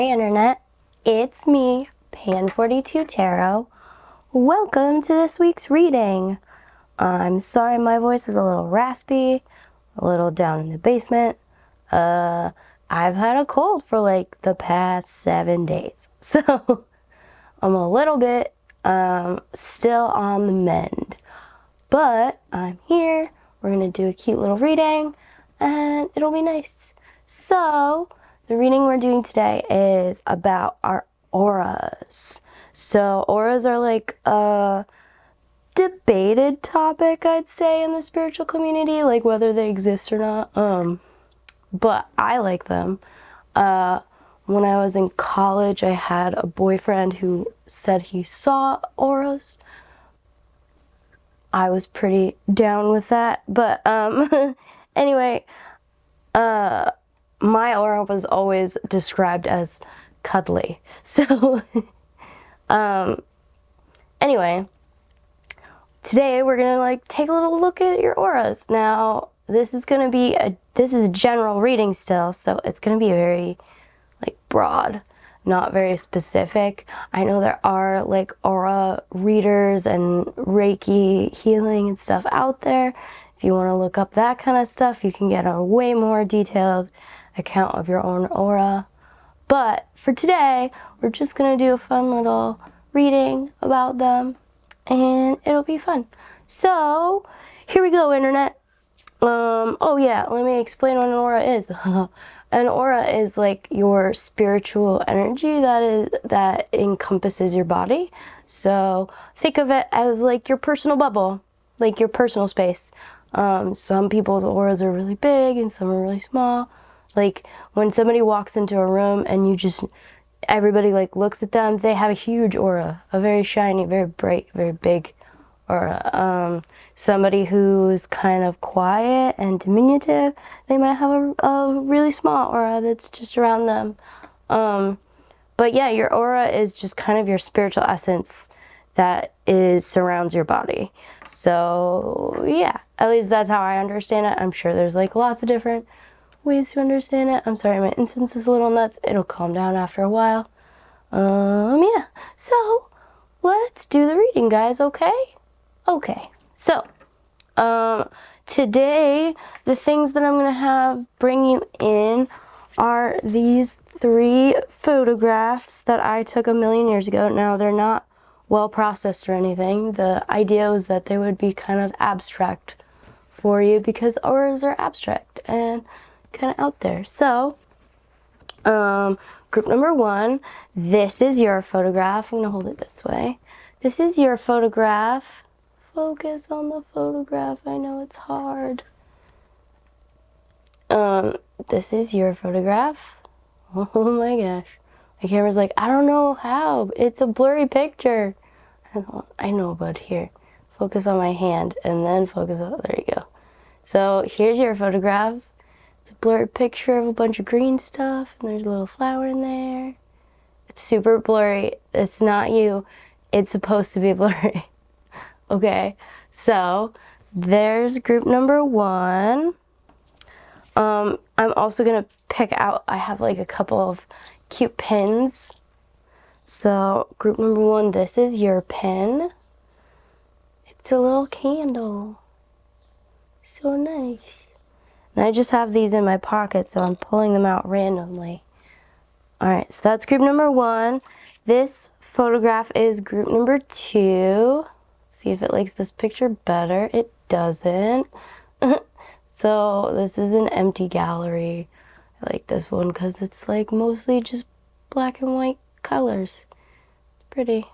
Hi Internet, it's me, Pan42 Tarot. Welcome to this week's reading. I'm sorry my voice is a little raspy, a little down in the basement. I've had a cold for like the past 7 days, so I'm a little bit still on the mend. But I'm here, we're gonna do a cute little reading, and it'll be nice. So, the reading we're doing today is about our auras. So, auras are like a debated topic, I'd say, in the spiritual community, like whether they exist or not. But I like them. When I was in college, I had a boyfriend who said he saw auras. I was pretty down with that, but anyway, my aura was always described as cuddly. So anyway, today we're gonna like take a little look at your auras. Now this is a general reading still, so it's gonna be very like broad, not very specific. I know there are like aura readers and Reiki healing and stuff out there. If you want to look up that kind of stuff, you can get a way more detailed account of your own aura. But for today, we're just going to do a fun little reading about them, and it'll be fun. So, here we go, Internet. Oh yeah, let me explain what an aura is. An aura is like your spiritual energy that encompasses your body. So think of it as like your personal bubble, like your personal space. Some people's auras are really big and some are really small. Like when somebody walks into a room and everybody like looks at them, they have a huge aura, a very shiny, very bright, very big aura. Somebody who's kind of quiet and diminutive, they might have a really small aura that's just around them. But yeah, your aura is just kind of your spiritual essence that surrounds your body. So yeah, at least that's how I understand it. I'm sure there's like lots of different ways to understand it. I'm sorry, my incense is a little nuts. It'll calm down after a while. Yeah. So let's do the reading, guys, okay? Okay. So, today, the things that I'm going to bring you in are these 3 photographs that I took a million years ago. Now, they're not well processed or anything. The idea was that they would be kind of abstract for you because auras are abstract and kind of out there. So, group number 1, this is your photograph. I'm going to hold it this way. This is your photograph. Focus on the photograph. I know it's hard. This is your photograph. Oh my gosh. My camera's like, I don't know how. It's a blurry picture. I know, but here. Focus on my hand and then focus on, there you go. So here's your photograph. It's a blurred picture of a bunch of green stuff and there's a little flower in there. It's super blurry. It's not you. It's supposed to be blurry. Okay, so there's group number 1. I'm also gonna pick out, I have like a couple of cute pins. So group number 1, this is your pin. It's a little candle. So nice. And I just have these in my pocket, so I'm pulling them out randomly. Alright, so that's group number 1. This photograph is group number 2. See if it likes this picture better. It doesn't. So this is an empty gallery. I like this one because it's like mostly just black and white colors. It's pretty.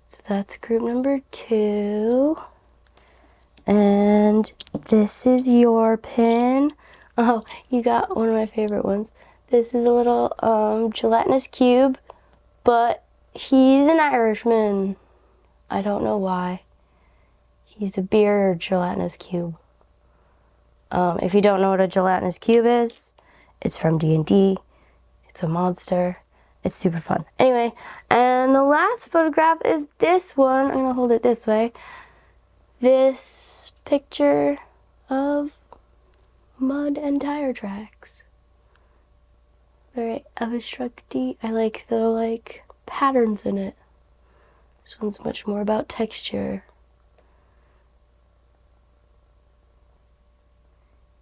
So that's group number 2. And this is your pin. Oh, you got one of my favorite ones. This is a little gelatinous cube, but he's an Irishman. I don't know why. He's a beer gelatinous cube. If you don't know what a gelatinous cube is, it's from D&D. It's a monster. It's super fun. Anyway, and the last photograph is this one. I'm going to hold it this way. This picture of mud and tire tracks. very abstract-y. I like the patterns in it. This one's much more about texture.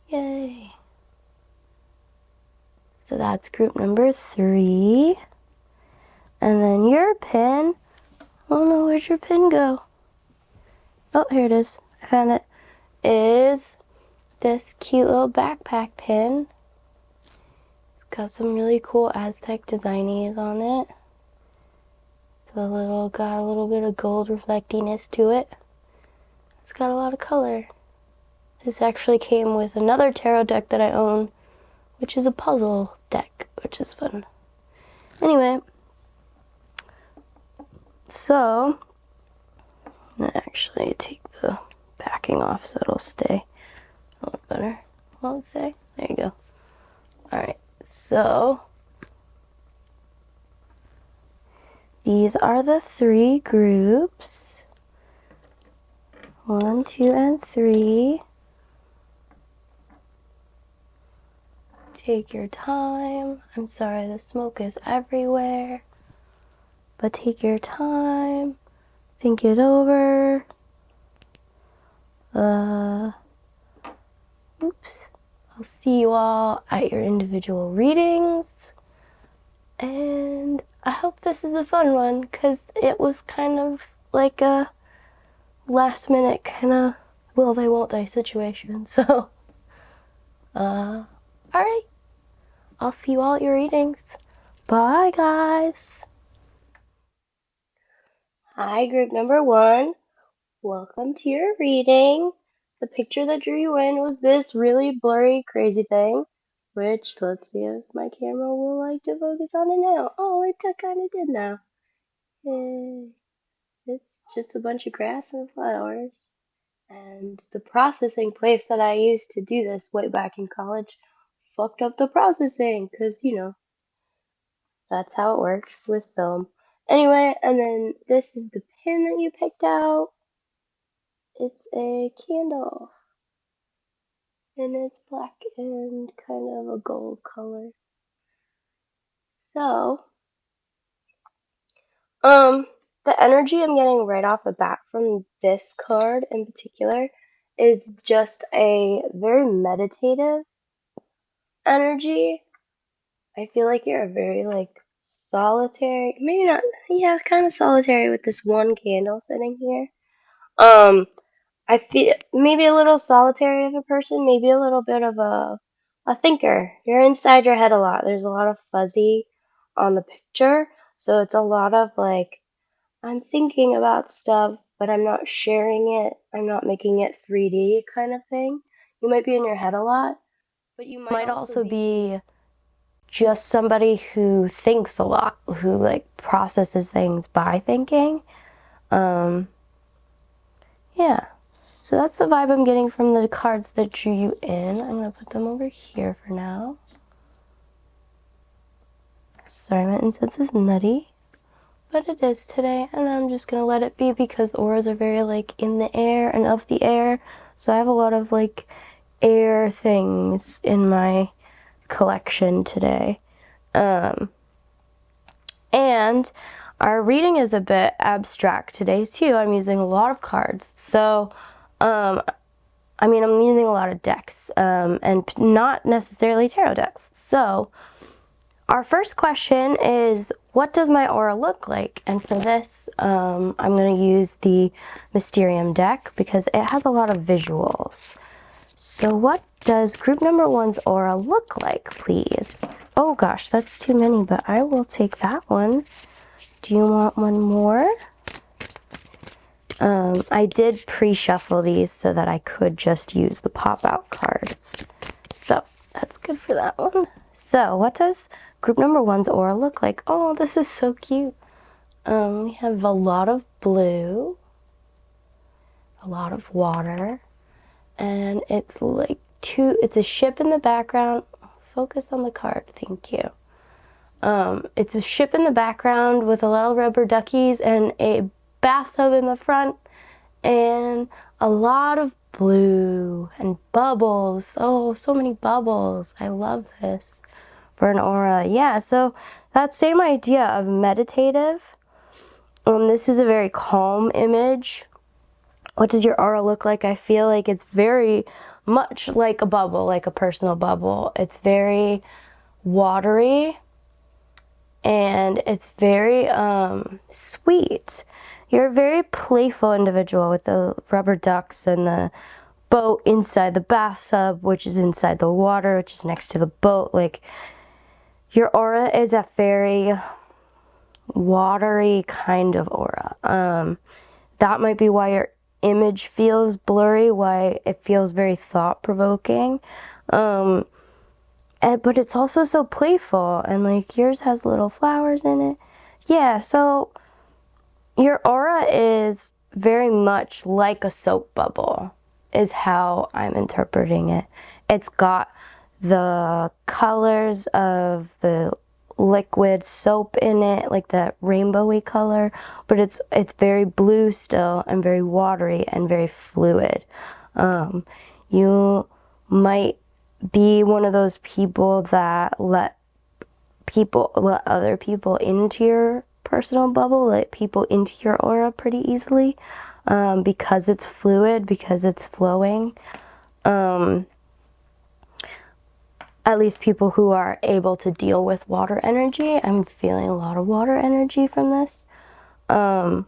Yay! So that's group number 3. And then your pin, oh no, where'd your pin go? Oh, here it is. I found it. Is this cute little backpack pin. It's got some really cool Aztec designies on it. Got a little bit of gold reflectiness to it. It's got a lot of color. This actually came with another tarot deck that I own, which is a puzzle deck, which is fun. Anyway, so I'm gonna actually take the backing off so it'll stay a little better. Will it stay? There you go. Alright, so these are the 3 groups. 1, 2, and 3. Take your time. I'm sorry, the smoke is everywhere. But take your time. Think it over. Oops. I'll see you all at your individual readings. And I hope this is a fun one, because it was kind of like a last minute kind of will they won't they situation. So, alright. I'll see you all at your readings. Bye, guys. Hi, group number 1. Welcome to your reading. The picture that drew you in was this really blurry, crazy thing, which, let's see if my camera will like to focus on it now. Oh, it kind of did now. Yay. It's just a bunch of grass and flowers. And the processing place that I used to do this way back in college fucked up the processing, because, that's how it works with film. Anyway, and then this is the pin that you picked out. It's a candle. And it's black and kind of a gold color. So, the energy I'm getting right off the bat from this card in particular is just a very meditative energy. I feel like you're a very, solitary, maybe not, yeah, kind of solitary with this one candle sitting here. I feel maybe a little solitary of a person, maybe a little bit of a thinker. You're inside your head a lot. There's a lot of fuzzy on the picture, so it's a lot of I'm thinking about stuff, but I'm not sharing it. I'm not making it 3D kind of thing. You might be in your head a lot, but you might also be just somebody who thinks a lot, who processes things by thinking. Yeah. So that's the vibe I'm getting from the cards that drew you in. I'm going to put them over here for now. Sorry, my incense is nutty, but it is today, and I'm just going to let it be because auras are very in the air and of the air. So I have a lot of air things in my collection today. And our reading is a bit abstract today too. I'm using a lot of cards. So, I'm using a lot of decks, and not necessarily tarot decks. So, our first question is, what does my aura look like? And for this, I'm going to use the Mysterium deck because it has a lot of visuals. So what does group number 1's aura look like, please? Oh gosh, that's too many, but I will take that one. Do you want one more? I did pre-shuffle these so that I could just use the pop-out cards. So that's good for that one. So what does group number 1's aura look like? Oh, this is so cute. We have a lot of blue, a lot of water, and it's it's a ship in the background. Focus on the card, thank you. It's a ship in the background with a lot of rubber duckies and a bathtub in the front and a lot of blue and bubbles. Oh, so many bubbles. I love this. for an aura. Yeah, so that same idea of meditative. This is a very calm image. What does your aura look like? I feel like it's very much like a bubble, like a personal bubble. It's very watery and it's very sweet. You're a very playful individual with the rubber ducks and the boat inside the bathtub, which is inside the water, which is next to the boat. Like, your aura is a very watery kind of aura. That might be why your image feels blurry, why it feels very thought-provoking. But it's also so playful, and like yours has little flowers in it. Yeah, so your aura is very much like a soap bubble, is how I'm interpreting it. It's got the colors of the liquid soap in it, like that rainbowy color, but it's very blue still and very watery and very fluid. You might be one of those people that let other people into your personal bubble, let people into your aura pretty easily, because it's fluid, because it's flowing. At least people who are able to deal with water energy. I'm feeling a lot of water energy from this. Yeah,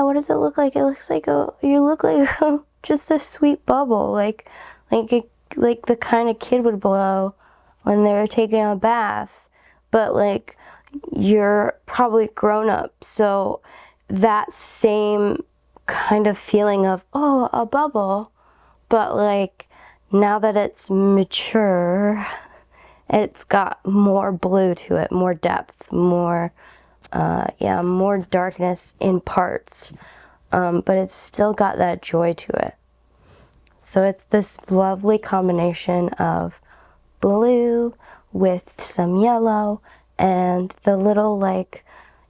what does it look like? It looks like you look like just a sweet bubble, like the kind of kid would blow when they were taking a bath, but like you're probably grown up, so that same kind of feeling of, oh, a bubble, but like now that it's mature, it's got more blue to it, more depth, more more darkness in parts, but it's still got that joy to it. So it's this lovely combination of blue with some yellow and the little like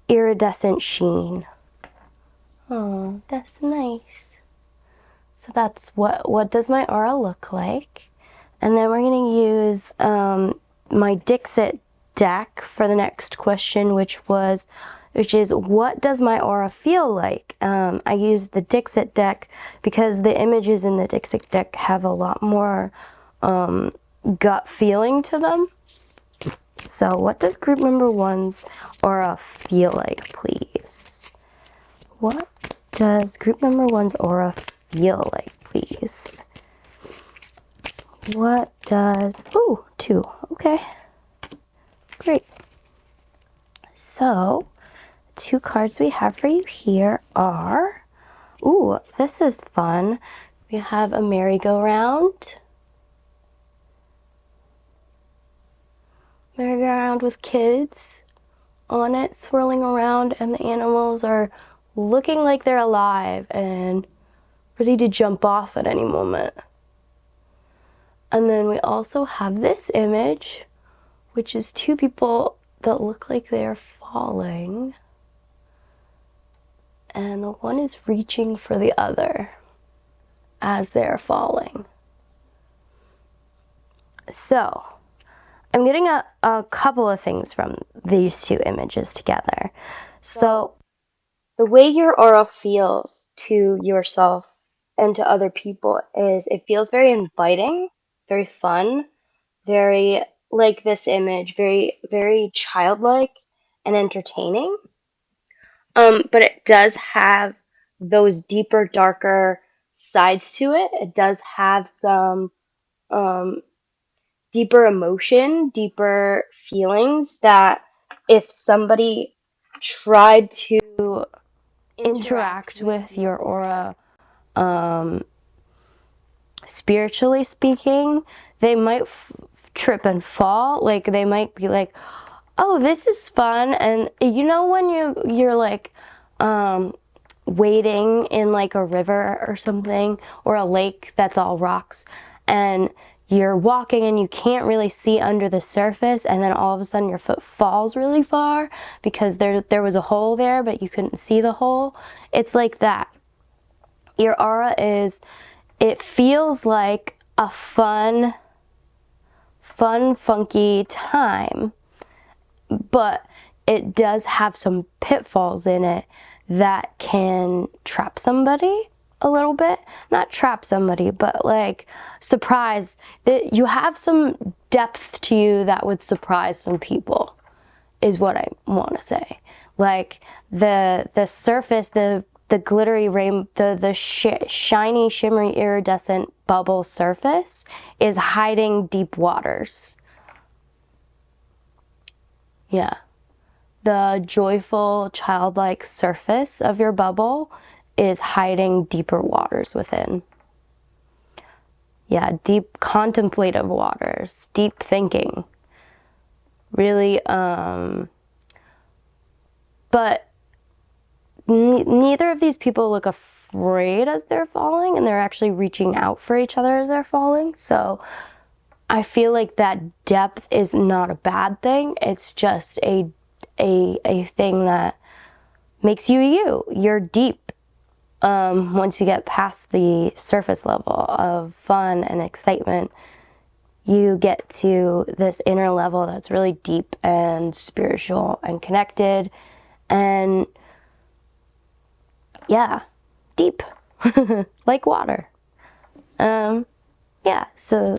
iridescent sheen. Oh, that's nice. So that's what does my aura look like? And then we're going to use my Dixit deck for the next question, which is what does my aura feel like? I use the Dixit deck because the images in the Dixit deck have a lot more gut feeling to them. So what does group member one's aura feel like, please? What does group member one's aura feel like, please? What does... Ooh, 2. Okay. Great. So, 2 cards we have for you here are... Ooh, this is fun. We have a merry-go-round. Merry-go-round with kids on it, swirling around, and the animals are looking like they're alive and ready to jump off at any moment. And then we also have this image, which is 2 people that look like they're falling. And the one is reaching for the other as they're falling. So, I'm getting a couple of things from these 2 images together. So, the way your aura feels to yourself and to other people is it feels very inviting, very fun, very like this image, very, very childlike and entertaining. But it does have those deeper, darker sides to it. It does have some deeper emotion, deeper feelings that if somebody tried to interact with your aura, spiritually speaking, they might trip and fall. Like they might be like, oh, this is fun. And you know when you're like wading in like a river or something, or a lake that's all rocks, and you're walking and you can't really see under the surface, and then all of a sudden your foot falls really far because there was a hole there but you couldn't see the hole. It's like that. Your aura is, it feels like a fun fun, funky time, but it does have some pitfalls in it that can trap somebody a little bit. Not trap somebody, but like surprise. That you have some depth to you that would surprise some people, is what I want to say. Like the surface, the glittery the shiny, shimmery, iridescent bubble surface is hiding deep waters. Yeah. The joyful, childlike surface of your bubble is hiding deeper waters within. Yeah, deep contemplative waters, deep thinking. Really, but neither of these people look afraid as they're falling, and they're actually reaching out for each other as they're falling. So I feel like that depth is not a bad thing. It's just a thing that makes you. You're deep. Once you get past the surface level of fun and excitement, you get to this inner level that's really deep and spiritual and connected and, yeah, deep, like water. Yeah, so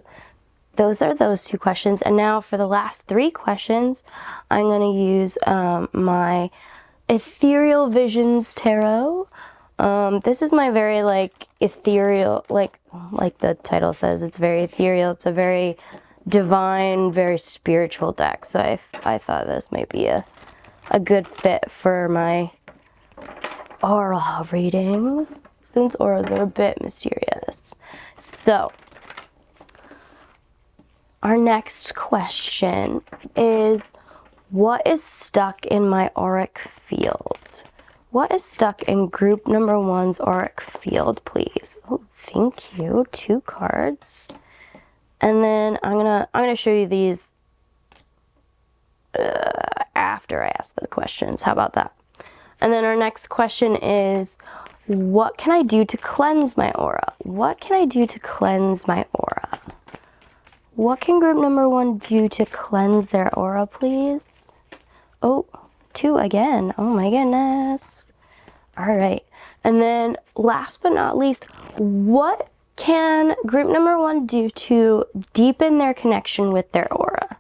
those are those two questions. And now for the last three questions, I'm going to use my Ethereal Visions Tarot. This is my very, like, ethereal, like the title says, it's very ethereal. It's a very divine, very spiritual deck. So I thought this might be a good fit for my aura reading, since auras are a bit mysterious. So our next question is, what is stuck in my auric field? What is stuck in group number 1's auric field, please? Oh, thank you. 2 cards. And then I'm gonna show you these after I ask the questions. How about that? And then our next question is, what can I do to cleanse my aura? What can I do to cleanse my aura? What can group number 1 do to cleanse their aura, please? Oh, 2 again. Oh my goodness. All right. And then last but not least, what can group number 1 do to deepen their connection with their aura?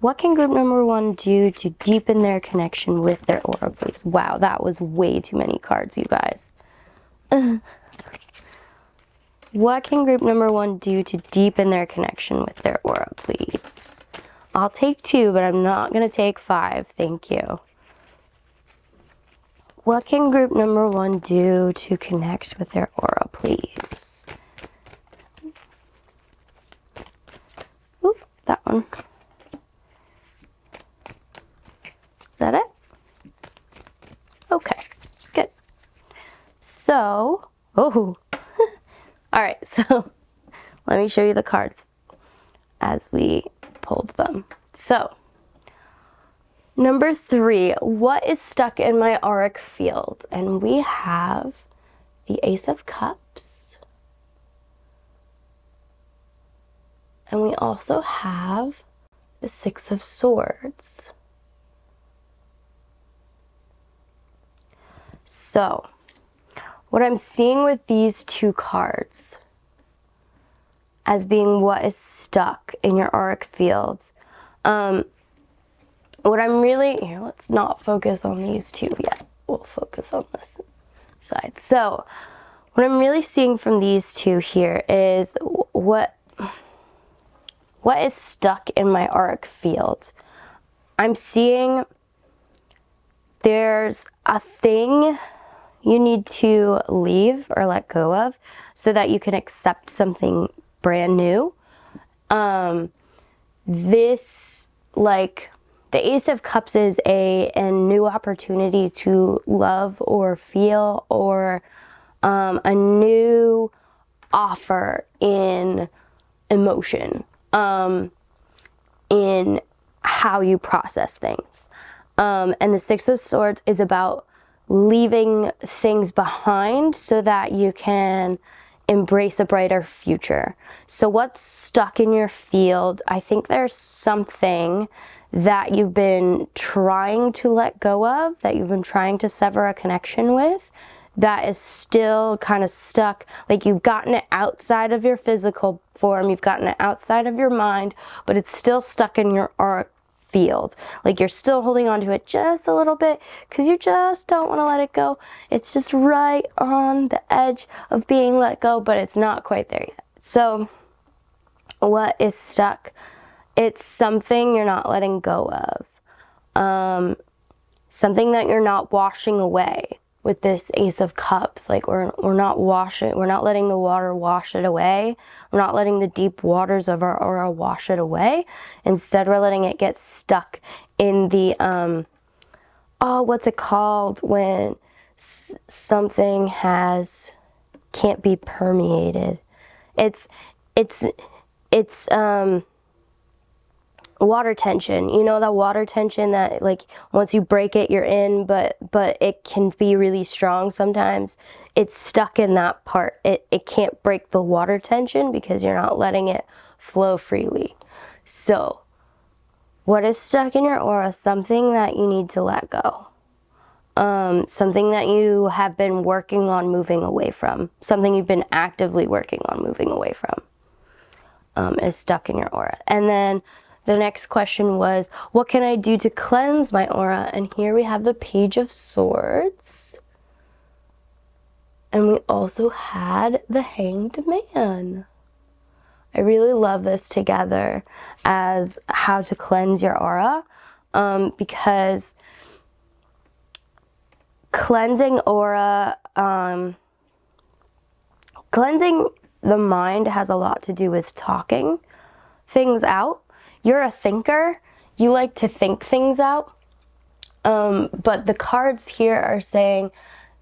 What can group number 1 do to deepen their connection with their aura, please? Wow, that was way too many cards, you guys. What can group number 1 do to deepen their connection with their aura, please? I'll take 2, but I'm not going to take 5. Thank you. What can group number 1 do to connect with their aura, please? Oop, that one. Is that it? Okay, good. So, oh, all right, so let me show you the cards as we pulled them. So, number 3, what is stuck in my auric field? And we have the Ace of Cups. And we also have the Six of Swords. So, what I'm seeing with these 2 cards as being what is stuck in your auric fields, what I'm really, here, let's not focus on these 2 yet. We'll focus on this side. So, what I'm really seeing from these 2 here is what is stuck in my auric field. I'm seeing there's a thing you need to leave or let go of so that you can accept something brand new. This, like, the Ace of Cups is a new opportunity to love or feel, or a new offer in emotion, in how you process things. And the Six of Swords is about leaving things behind so that you can embrace a brighter future. So what's stuck in your field? I think there's something that you've been trying to let go of, that you've been trying to sever a connection with, that is still kind of stuck. Like you've gotten it outside of your physical form, you've gotten it outside of your mind, but it's still stuck in your aura field. Like you're still holding on to it just a little bit because you just don't want to let it go. It's just right on the edge of being let go, but it's not quite there yet. So what is stuck? It's something you're not letting go of. Something that you're not washing away with this Ace of Cups. Like we're not letting the water wash it away. We're not letting the deep waters of our aura wash it away. Instead, we're letting it get stuck in the, what's it called when something can't be permeated? It's water tension. You know, that water tension that like once you break it you're in, but it can be really strong sometimes. It's stuck in that part. It can't break the water tension because you're not letting it flow freely. So what is stuck in your aura? Something that you need to let go. Something that you have been working on moving away from. Something you've been actively working on moving away from is stuck in your aura. And then the next question was, what can I do to cleanse my aura? And here we have the Page of Swords. And we also had the Hanged Man. I really love this together as how to cleanse your aura, because cleansing aura, cleansing the mind has a lot to do with talking things out. You're a thinker. You like to think things out. But the cards here are saying,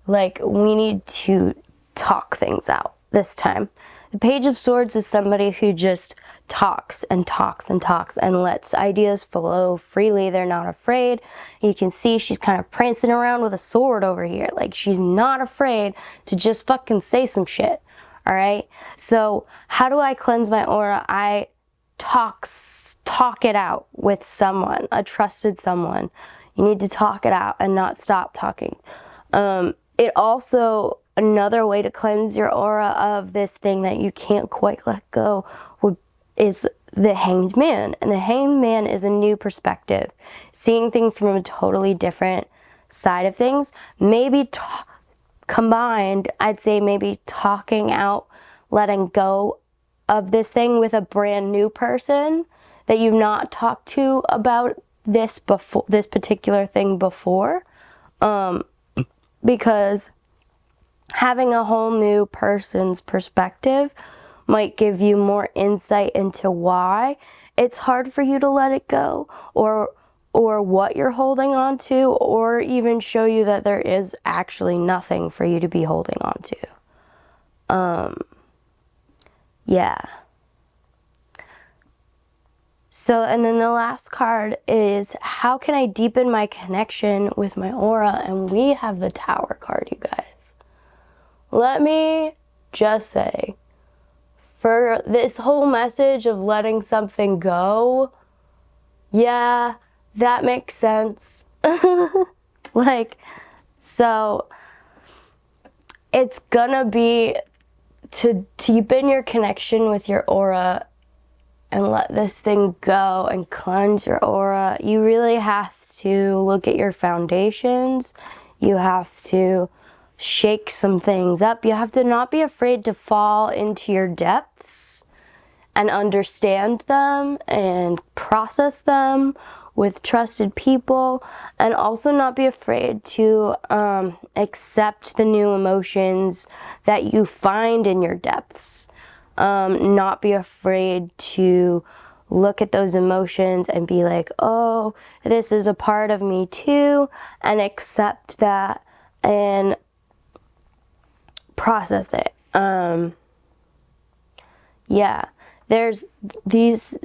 like, we need to talk things out this time. The Page of Swords is somebody who just talks and talks and talks and lets ideas flow freely. They're not afraid. You can see she's kind of prancing around with a sword over here. Like, she's not afraid to just fucking say some shit. All right? So how do I cleanse my aura? I talk it out with someone, a trusted someone. You need to talk it out and not stop talking. It also, another way to cleanse your aura of this thing that you can't quite let go is the Hanged Man. And the Hanged Man is a new perspective, seeing things from a totally different side of things. Maybe combined, I'd say maybe talking out, letting go of this thing with a brand new person that you've not talked to about this particular thing before, because having a whole new person's perspective might give you more insight into why it's hard for you to let it go, or what you're holding on to, or even show you that there is actually nothing for you to be holding on to. Yeah. So, and then the last card is, how can I deepen my connection with my aura? And we have the Tower card, you guys. Let me just say, for this whole message of letting something go, yeah, that makes sense. Like, so it's gonna be to deepen your connection with your aura and let this thing go and cleanse your aura. You really have to look at your foundations. You have to shake some things up. You have to not be afraid to fall into your depths and understand them and process them with trusted people, and also not be afraid to accept the new emotions that you find in your depths. Not be afraid to look at those emotions and be like, oh, this is a part of me too, and accept that and process it. Yeah. There's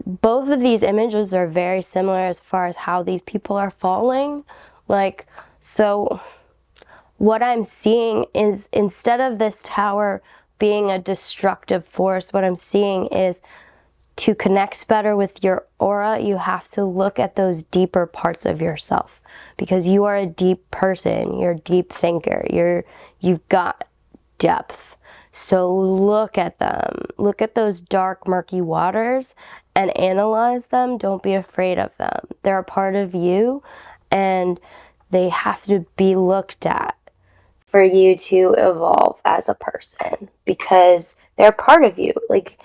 both of these images are very similar as far as how these people are falling. Like, so what I'm seeing is, instead of this Tower being a destructive force. What I'm seeing is to connect better with your aura, you have to look at those deeper parts of yourself, because you are a deep person. You're a deep thinker. You've got depth. So look at them. Look at those dark, murky waters and analyze them. Don't be afraid of them. They're a part of you, and they have to be looked at for you to evolve as a person, because they're part of you. Like,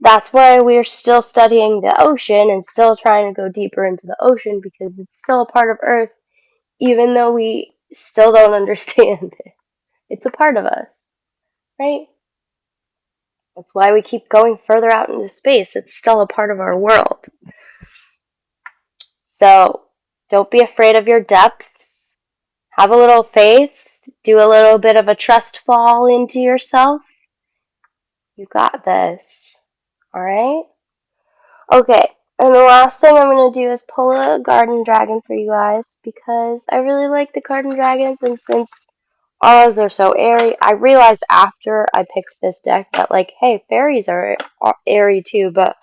that's why we're still studying the ocean and still trying to go deeper into the ocean, because it's still a part of Earth, even though we still don't understand it. It's a part of us, right? That's why we keep going further out into space. It's still a part of our world. So don't be afraid of your depths. Have a little faith. Do a little bit of a trust fall into yourself. You got this. All right? Okay, and the last thing I'm going to do is pull a garden dragon for you guys, because I really like the garden dragons, and since auras are so airy, I realized after I picked this deck that, like, hey, fairies are airy too, but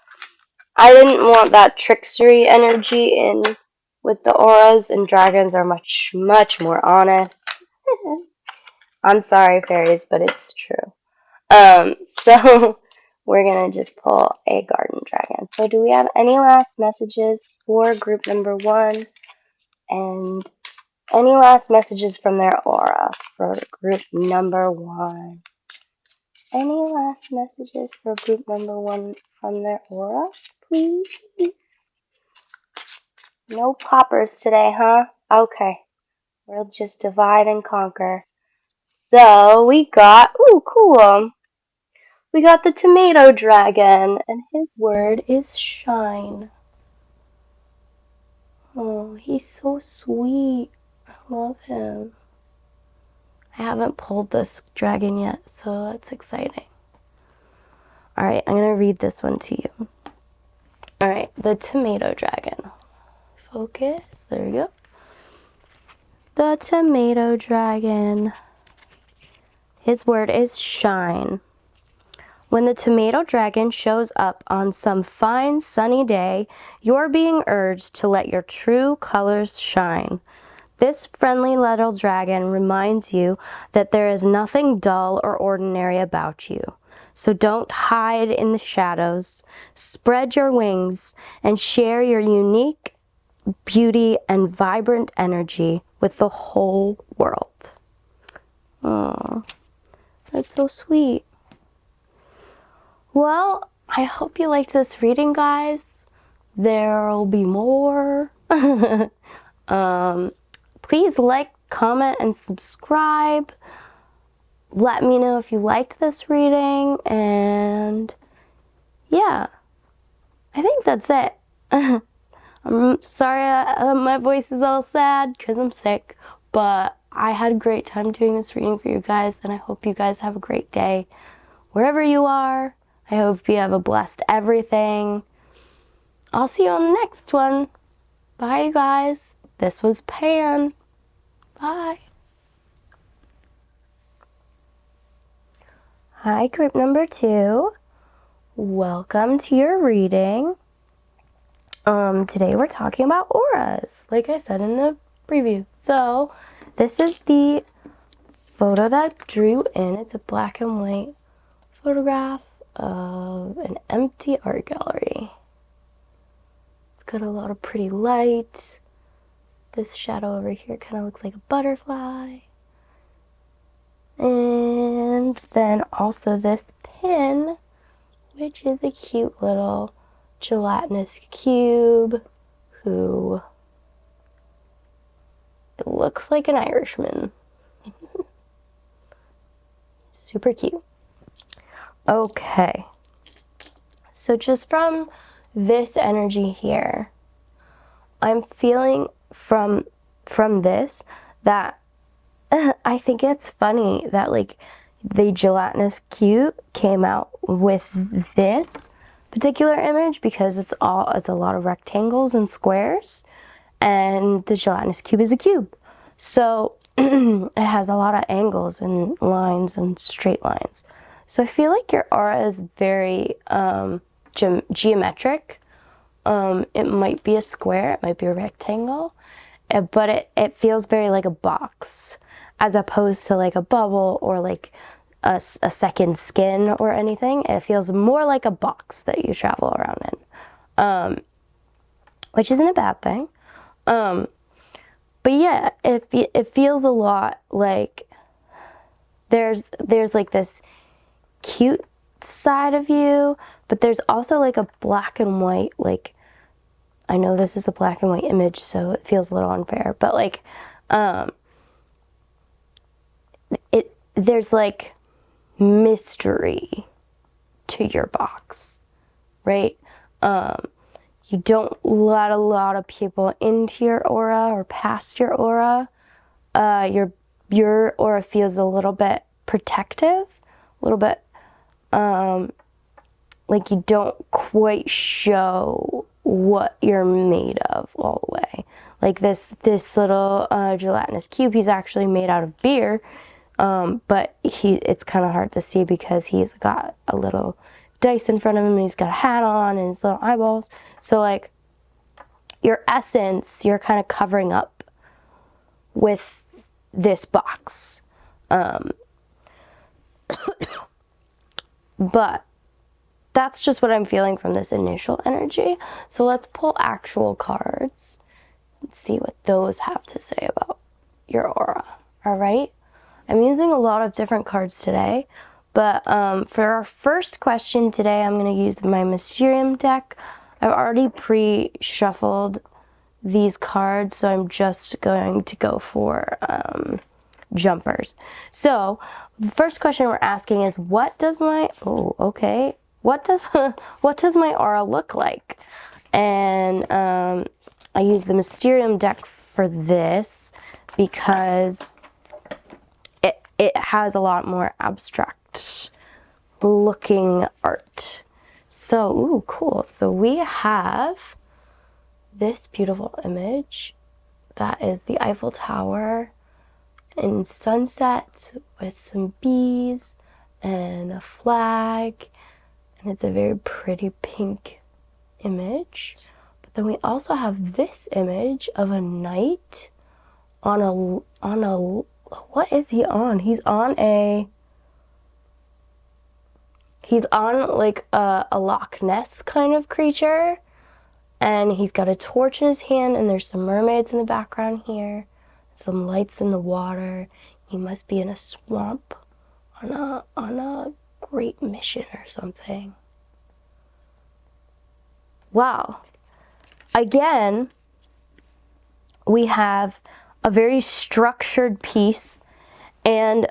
I didn't want that trickstery energy in with the auras, and dragons are much, much more honest. I'm sorry, fairies, but it's true. So we're gonna just pull a garden dragon. So do we have any last messages for group number 1? And any last messages from their aura for group number 1? Any last messages for group number 1 from their aura, please? No poppers today, huh? Okay. We'll just divide and conquer. So we got, ooh, cool. We got the tomato dragon, and his word is shine. Oh, he's so sweet. I love him. I haven't pulled this dragon yet, so that's exciting. Alright, I'm going to read this one to you. Alright, the tomato dragon. Focus. There we go. The tomato dragon. His word is shine. When the tomato dragon shows up on some fine sunny day, you're being urged to let your true colors shine. This friendly little dragon reminds you that there is nothing dull or ordinary about you. So don't hide in the shadows. Spread your wings and share your unique beauty and vibrant energy with the whole world. Oh, that's so sweet. Well, I hope you liked this reading, guys. There'll be more. Please like, comment, and subscribe. Let me know if you liked this reading, and yeah, I think that's it. I'm sorry my voice is all sad because I'm sick, but I had a great time doing this reading for you guys, and I hope you guys have a great day wherever you are. I hope you have a blessed everything. I'll see you on the next one. Bye, you guys. This was Pan. Bye. Hi, group number 2. Welcome to your reading. Today we're talking about auras, like I said in the preview. So, this is the photo that I drew in. It's a black and white photograph of an empty art gallery. It's got a lot of pretty light. This shadow over here kind of looks like a butterfly. And then also this pin, which is a cute little gelatinous cube who it looks like an Irishman. Super cute. Okay. So just from this energy here, I'm feeling from this that I think it's funny that like the gelatinous cube came out with this particular image, because it's a lot of rectangles and squares, and the gelatinous cube is a cube. So it has a lot of angles and lines and straight lines. So I feel like your aura is very geometric. It might be a square, it might be a rectangle, but it feels very like a box, as opposed to like a bubble or like a second skin or anything. It feels more like a box that you travel around in, which isn't a bad thing. But yeah, it feels a lot like there's like this cute side of you, but there's also like a black and white, like, I know this is a black and white image, so it feels a little unfair, but like, there's like mystery to your box, right? You don't let a lot of people into your aura or past your aura. Your aura feels a little bit protective, a little bit like you don't quite show what you're made of all the way. Like this little gelatinous cube, he's actually made out of beer, but it's kind of hard to see because he's got a little dice in front of him and he's got a hat on and his little eyeballs. So like your essence, you're kind of covering up with this box. But that's just what I'm feeling from this initial energy. So let's pull actual cards and see what those have to say about your aura. All right? I'm using a lot of different cards today, but for our first question today, I'm going to use my Mysterium deck. I've already pre-shuffled these cards, so I'm just going to go for jumpers. So the first question we're asking is, what does my what does my aura look like? And I use the Mysterium deck for this because it has a lot more abstract looking art. So, ooh, cool. So we have this beautiful image that is the Eiffel Tower in sunset with some bees and a flag, and it's a very pretty pink image. But then we also have this image of a knight on a what is he on? He's on like a Loch Ness kind of creature, and he's got a torch in his hand, and there's some mermaids in the background here, some lights in the water. He must be in a swamp on a great mission or something. Wow. Again, we have a very structured piece and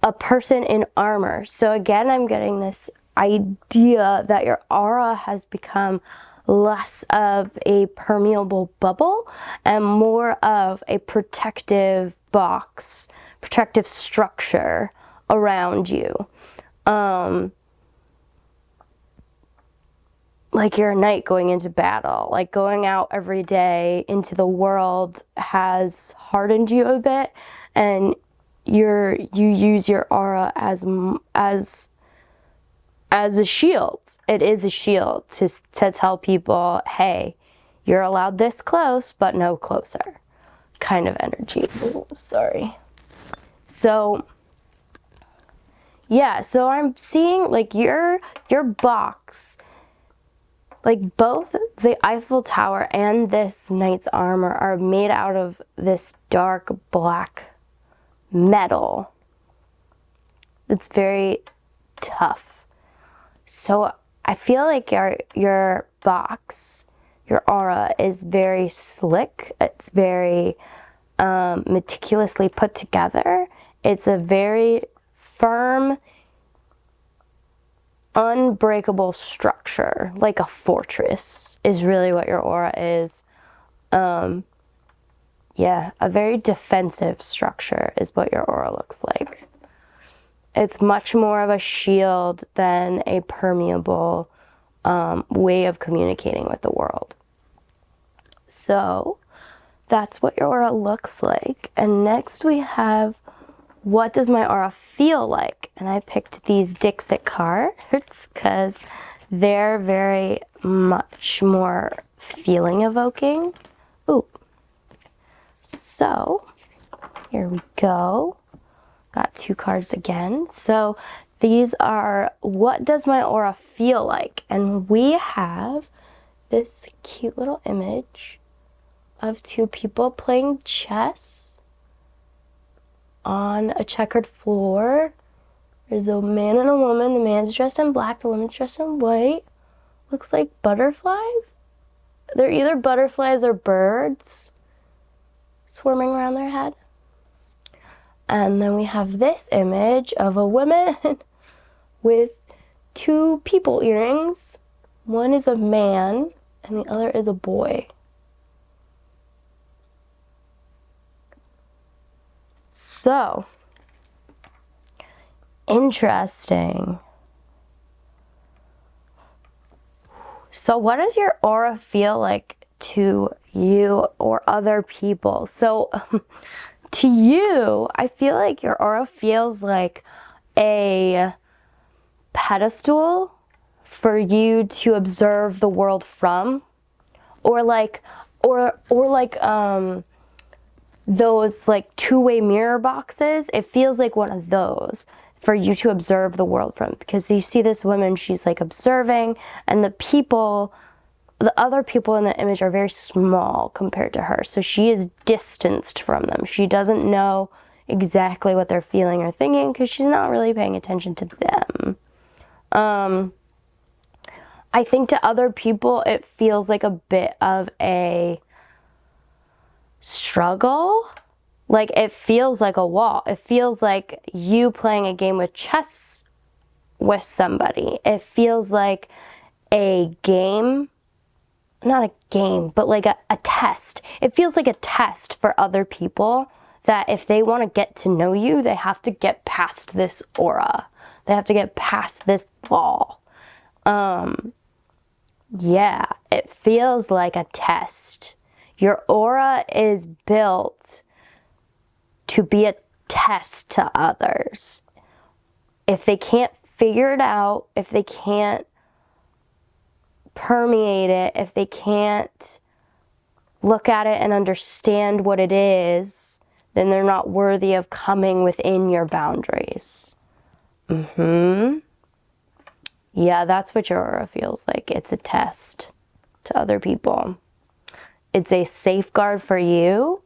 a person in armor. So again, I'm getting this idea that your aura has become less of a permeable bubble and more of a protective box, protective structure around you. Like you're a knight going into battle, like going out every day into the world has hardened you a bit, and you use your aura as a shield. It is a shield to tell people, hey, you're allowed this close, but no closer, kind of energy. Ooh, sorry. So yeah, so I'm seeing like your box, like both the Eiffel Tower and this knight's armor are made out of this dark black metal. It's very tough. So I feel like your box, your aura is very slick. It's very meticulously put together. It's a very firm, unbreakable structure, like a fortress is really what your aura is. Yeah, a very defensive structure is what your aura looks like. It's much more of a shield than a permeable way of communicating with the world. So that's what your aura looks like. And next we have, what does my aura feel like? And I picked these Dixit cards because they're very much more feeling evoking. Ooh. So, here we go. Got 2 cards again. So, these are, what does my aura feel like? And we have this cute little image of 2 people playing chess on a checkered floor. There's a man and a woman. The man's dressed in black, the woman's dressed in white. Looks like butterflies. They're either butterflies or birds swarming around their head. And then we have this image of a woman with 2 people earrings. One is a man and the other is a boy. So, interesting. So what does your aura feel like to you or other people? So to you, I feel like your aura feels like a pedestal for you to observe the world from, or like those like two-way mirror boxes. It feels like one of those for you to observe the world from, because you see this woman, she's like observing, and the other people in the image are very small compared to her, so she is distanced from them. She doesn't know exactly what they're feeling or thinking because she's not really paying attention to them. I think to other people it feels like a bit of a struggle. Like, it feels like a wall. It feels like you playing a game of chess with somebody. It feels like a game, not a game, but like a test. It feels like a test for other people, that if they want to get to know you, they have to get past this aura. They have to get past this wall. Yeah, it feels like a test. Your aura is built to be a test to others. If they can't figure it out, if they can't permeate it, if they can't look at it and understand what it is, then they're not worthy of coming within your boundaries. Yeah, that's what your aura feels like. It's a test to other people. It's a safeguard for you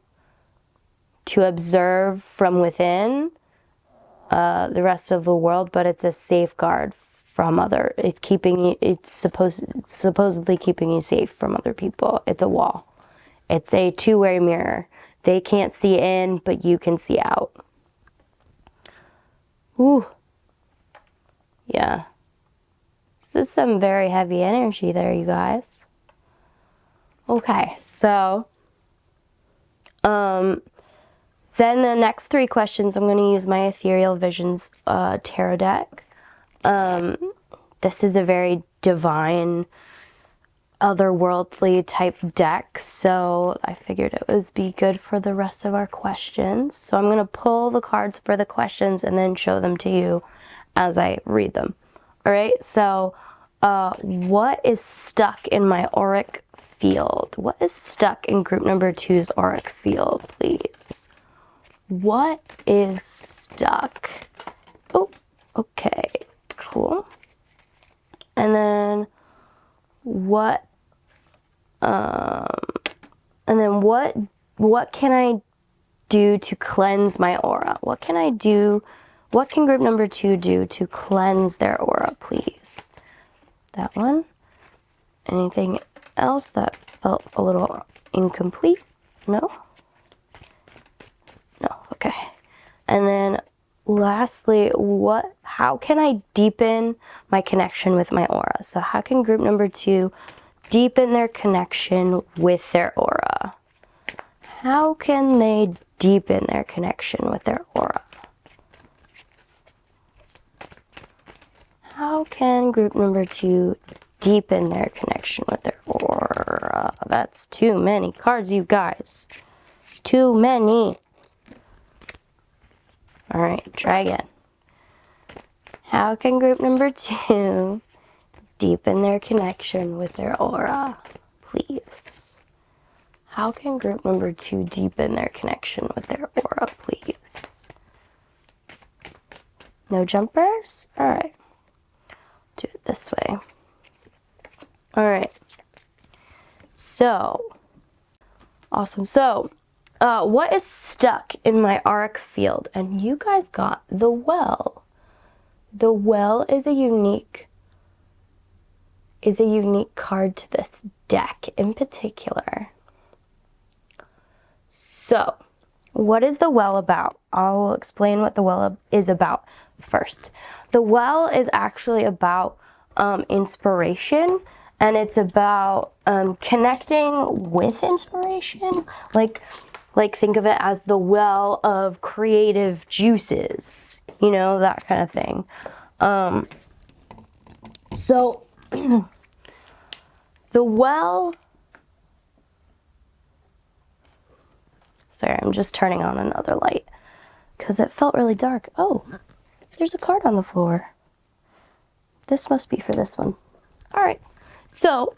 to observe from within the rest of the world, but it's a safeguard from other. It's keeping you. It's supposedly keeping you safe from other people. It's a wall. It's a two-way mirror. They can't see in, but you can see out. Ooh. Yeah. This is some very heavy energy there, you guys. Okay, so then the next 3 questions, I'm going to use my Ethereal Visions tarot deck. This is a very divine, otherworldly type deck, so I figured it would be good for the rest of our questions. So I'm going to pull the cards for the questions and then show them to you as I read them. All right, so what is stuck in my auric field? What is stuck in group number 2's auric field, please? What is stuck? Oh, okay, cool. And then what can I do to cleanse my aura? What can group number 2 do to cleanse their aura, please? That one. Anything else that felt a little incomplete? No? No, okay. And then lastly, how can I deepen my connection with my aura? So how can group number 2 deepen their connection with their aura? How can they deepen their connection with their aura? How can group number 2 deepen their connection with their aura? That's too many cards, you guys. too many. All right, try again. How can group number 2 deepen their connection with their aura, please? How can group number 2 deepen their connection with their aura, please? No jumpers? All right. Do it this way. All right. So, awesome. So, what is stuck in my auric field? And you guys got the well. The well is a unique card to this deck in particular. So, what is the well about? I'll explain what the well is about first. The well is actually about inspiration, and it's about connecting with inspiration. Like think of it as the well of creative juices, you know, that kind of thing. So the well, sorry, I'm just turning on another light because it felt really dark. Oh, there's a card on the floor. This must be for this one. All right, so,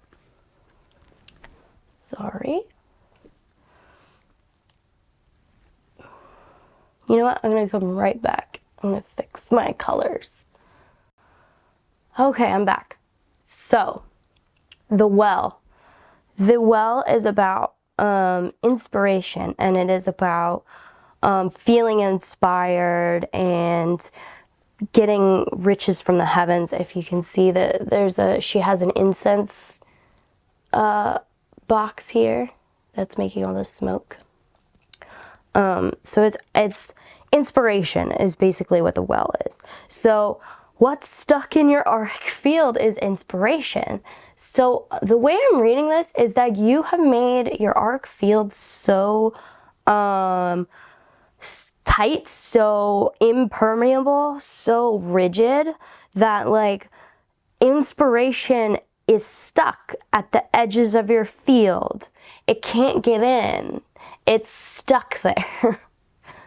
sorry. You know what? I'm going to come right back. I'm going to fix my colors. Okay, I'm back. So, the well. The well is about inspiration, and it is about feeling inspired and getting riches from the heavens. If you can see that she has an incense box here that's making all this smoke. So it's inspiration is basically what the well is. So what's stuck in your auric field is inspiration. So the way I'm reading this is that you have made your auric field so tight, so impermeable, so rigid that like inspiration is stuck at the edges of your field. It can't get in. It's stuck there.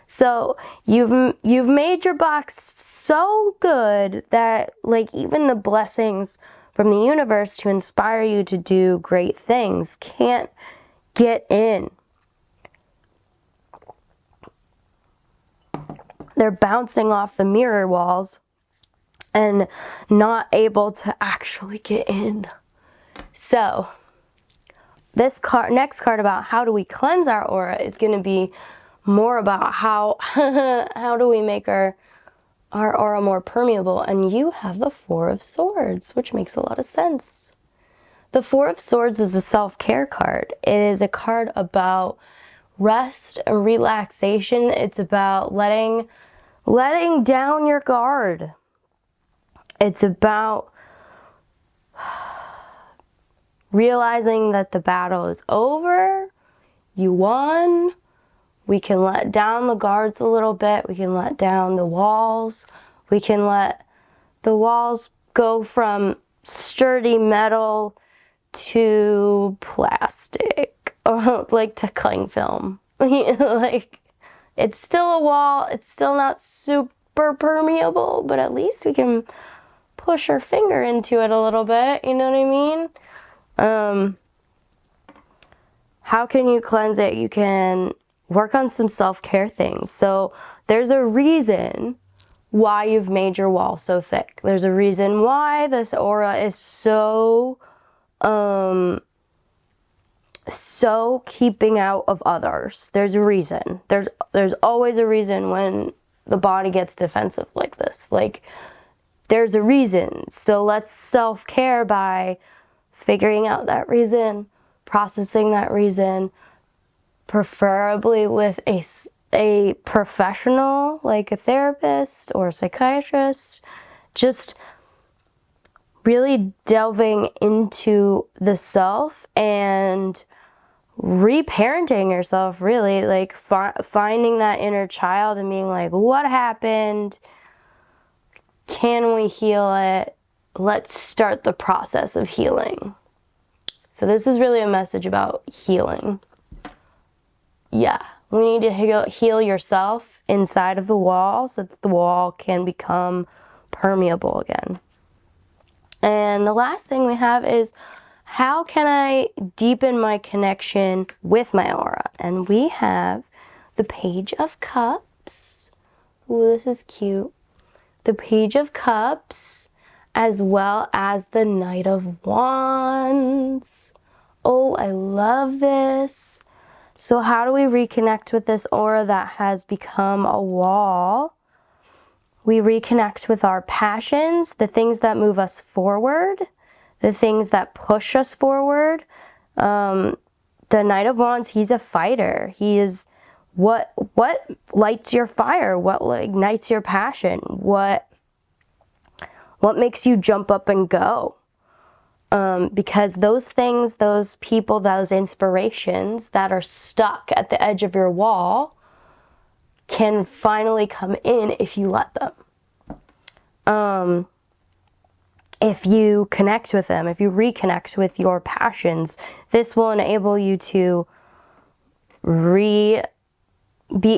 So you've made your box so good that like even the blessings from the universe to inspire you to do great things can't get in. They're bouncing off the mirror walls and not able to actually get in. So this next card about how do we cleanse our aura is going to be more about how do we make our aura more permeable. And you have the Four of Swords, which makes a lot of sense. The Four of Swords is a self-care card. It is a card about rest and relaxation. It's about letting down your guard. It's about realizing that the battle is over. You won. We can let down the guards a little bit. We can let down the walls. We can let the walls go from sturdy metal to plastic, or like to cling film. Like, it's still a wall. It's still not super permeable, but at least we can push our finger into it a little bit. You know what I mean? How can you cleanse it? You can work on some self-care things. So there's a reason why you've made your wall so thick. There's a reason why this aura is so keeping out of others. There's a reason. There's always a reason when the body gets defensive like this. Like, there's a reason. So let's self-care by figuring out that reason, processing that reason, preferably with a professional, like a therapist or a psychiatrist, just really delving into the self and reparenting yourself, really, like finding that inner child and being like, what happened? Can we heal it? Let's start the process of healing. So this is really a message about healing. Yeah, We need to heal yourself inside of the wall so that the wall can become permeable again. And the last thing we have is, how can I deepen my connection with my aura? And we have the Page of Cups. Ooh, this is cute. The Page of Cups, as well as the Knight of Wands. Oh, I love this. So how do we reconnect with this aura that has become a wall? We reconnect with our passions, the things that move us forward, the things that push us forward. The Knight of Wands, he's a fighter. He is what lights your fire, what ignites your passion, what makes you jump up and go. Because those things, those people, those inspirations that are stuck at the edge of your wall can finally come in if you let them. If you connect with them, if you reconnect with your passions, this will enable you to be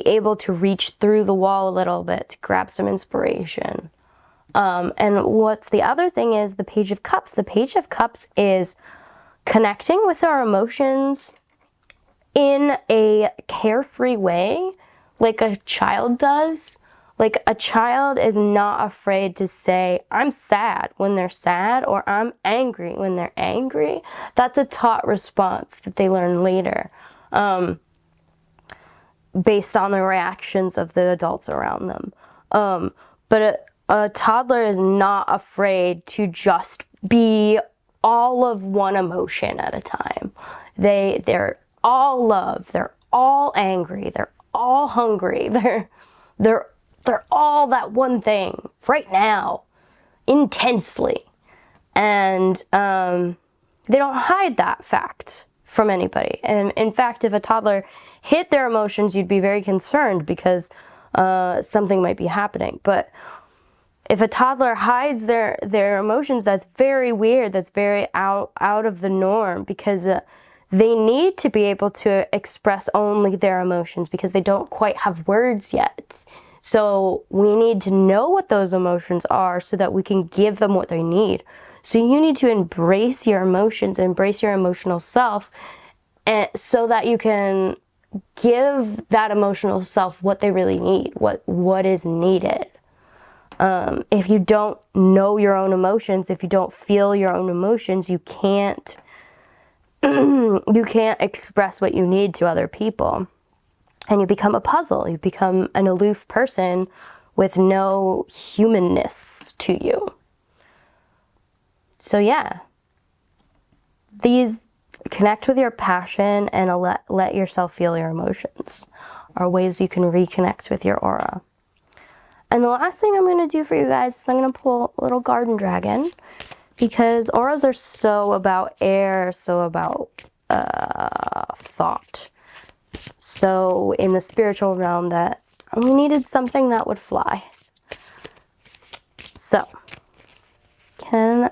able to reach through the wall a little bit to grab some inspiration. And what's the other thing is the Page of Cups. The Page of Cups is connecting with our emotions in a carefree way, like a child does. Like a child is not afraid to say, I'm sad when they're sad, or I'm angry when they're angry. That's a taught response that they learn later, based on the reactions of the adults around them. But a toddler is not afraid to just be all of one emotion at a time. They're all love. They're all angry. They're all hungry. They're all that one thing right now, intensely. And they don't hide that fact from anybody. And in fact, if a toddler hid their emotions, you'd be very concerned because something might be happening. But if a toddler hides their emotions, that's very weird. That's very out of the norm, because they need to be able to express only their emotions because they don't quite have words yet. So we need to know what those emotions are so that we can give them what they need. So you need to embrace your emotions, embrace your emotional self, and so that you can give that emotional self what they really need, what is needed. If you don't know your own emotions, if you don't feel your own emotions, you can't express what you need to other people. And you become a puzzle. You become an aloof person with no humanness to you. So yeah, these connect with your passion and let yourself feel your emotions are ways you can reconnect with your aura. And the last thing I'm going to do for you guys is I'm going to pull a little garden dragon, because auras are so about air, so about thought. So in the spiritual realm, that we needed something that would fly. So, can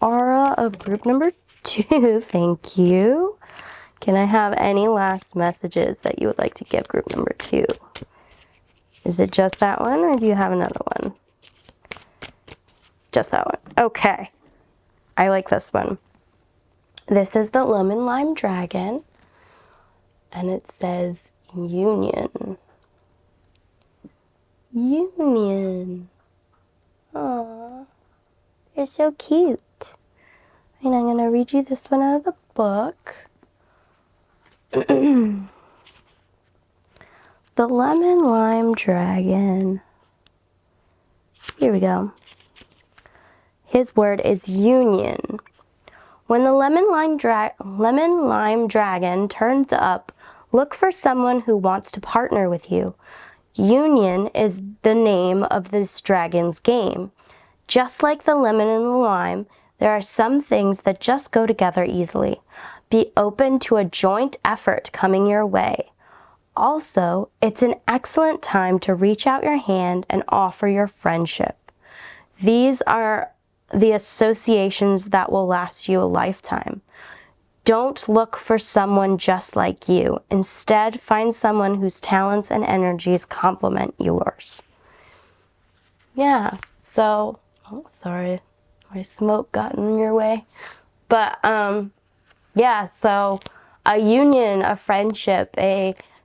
aura of group number 2, thank you. Can I have any last messages that you would like to give group number 2? Is it just that one, or do you have another one? Just that one. Okay. I like this one. This is the Lemon Lime Dragon. And it says union. Union. Aww. They're so cute. And I'm going to read you this one out of the book. The Lemon Lime Dragon. Here we go. His word is union. When the lemon lime dragon turns up, look for someone who wants to partner with you. Union is the name of this dragon's game. Just like the lemon and the lime, there are some things that just go together easily. Be open to a joint effort coming your way. Also, it's an excellent time to reach out your hand and offer your friendship. These are the associations that will last you a lifetime. Don't look for someone just like you. Instead, find someone whose talents and energies complement yours. Yeah, so, oh, sorry, my smoke got in your way. But, yeah, so a union, a friendship,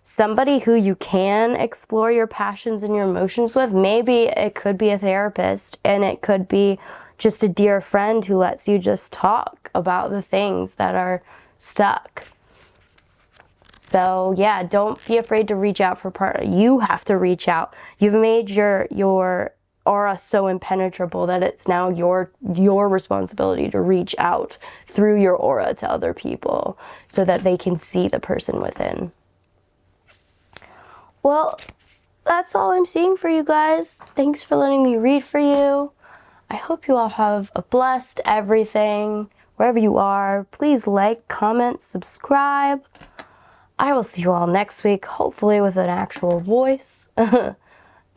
somebody who you can explore your passions and your emotions with. Maybe it could be a therapist, and it could be just a dear friend who lets you just talk about the things that are stuck. So yeah, don't be afraid to reach out for partner. You have to reach out. You've made your aura so impenetrable that it's now your responsibility to reach out through your aura to other people so that they can see the person within. Well, that's all I'm seeing for you guys. Thanks for letting me read for you. I hope you all have a blessed everything wherever you are. Please like, comment, subscribe. I will see you all next week, hopefully with an actual voice.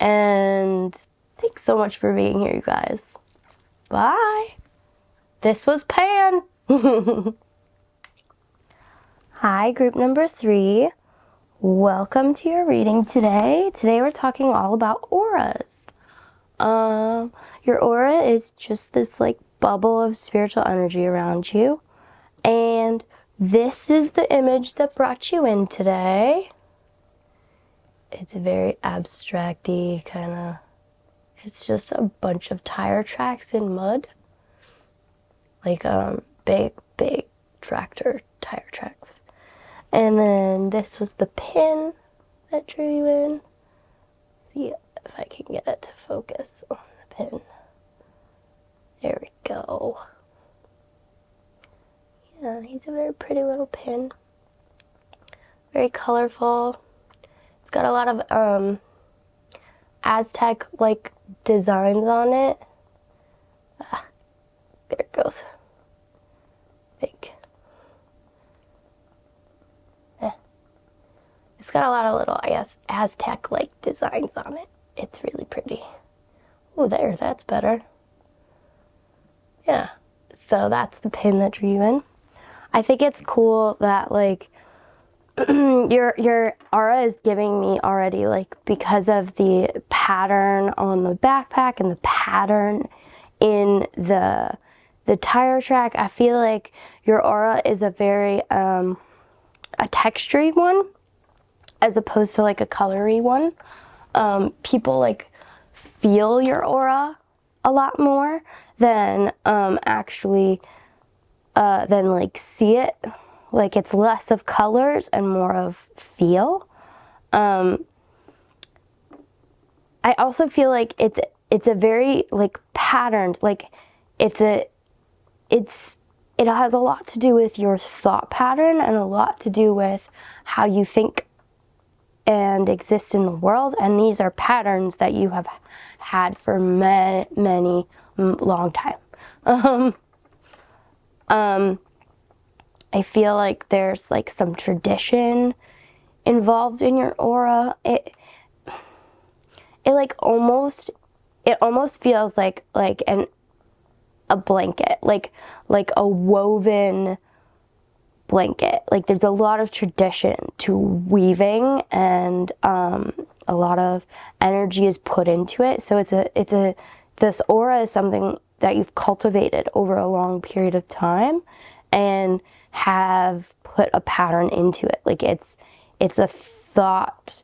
And thanks so much for being here, you guys. Bye. This was Pan. Hi, group number 3. Welcome to your reading today. Today we're talking all about auras. Your aura is just this like bubble of spiritual energy around you. And this is the image that brought you in today. It's a very abstract-y kind of, it's just a bunch of tire tracks in mud. Like big tractor tire tracks. And then this was the pin that drew you in. See if I can get it to focus on the pin. There we go. Yeah, he's a very pretty little pin. Very colorful. It's got a lot of Aztec-like designs on it. There it goes. I think. It's got a lot of little, I guess, Aztec-like designs on it. It's really pretty. Oh, there, that's better. Yeah, so that's the pin that drew you in. I think it's cool that, like, your aura is giving me already, like, because of the pattern on the backpack and the pattern in the tire track. I feel like your aura is a very, a textury one, as opposed to like a colory one. People like feel your aura a lot more than actually than like see it. Like it's less of colors and more of feel. I also feel like it's a very like patterned, like it has a lot to do with your thought pattern and a lot to do with how you think and exist in the world, and these are patterns that you have had for many long time. I feel like there's like some tradition involved in your aura. It almost feels like a blanket, like a woven blanket. Like there's a lot of tradition to weaving, and a lot of energy is put into it. So this aura is something that you've cultivated over a long period of time and have put a pattern into it. Like it's a thought.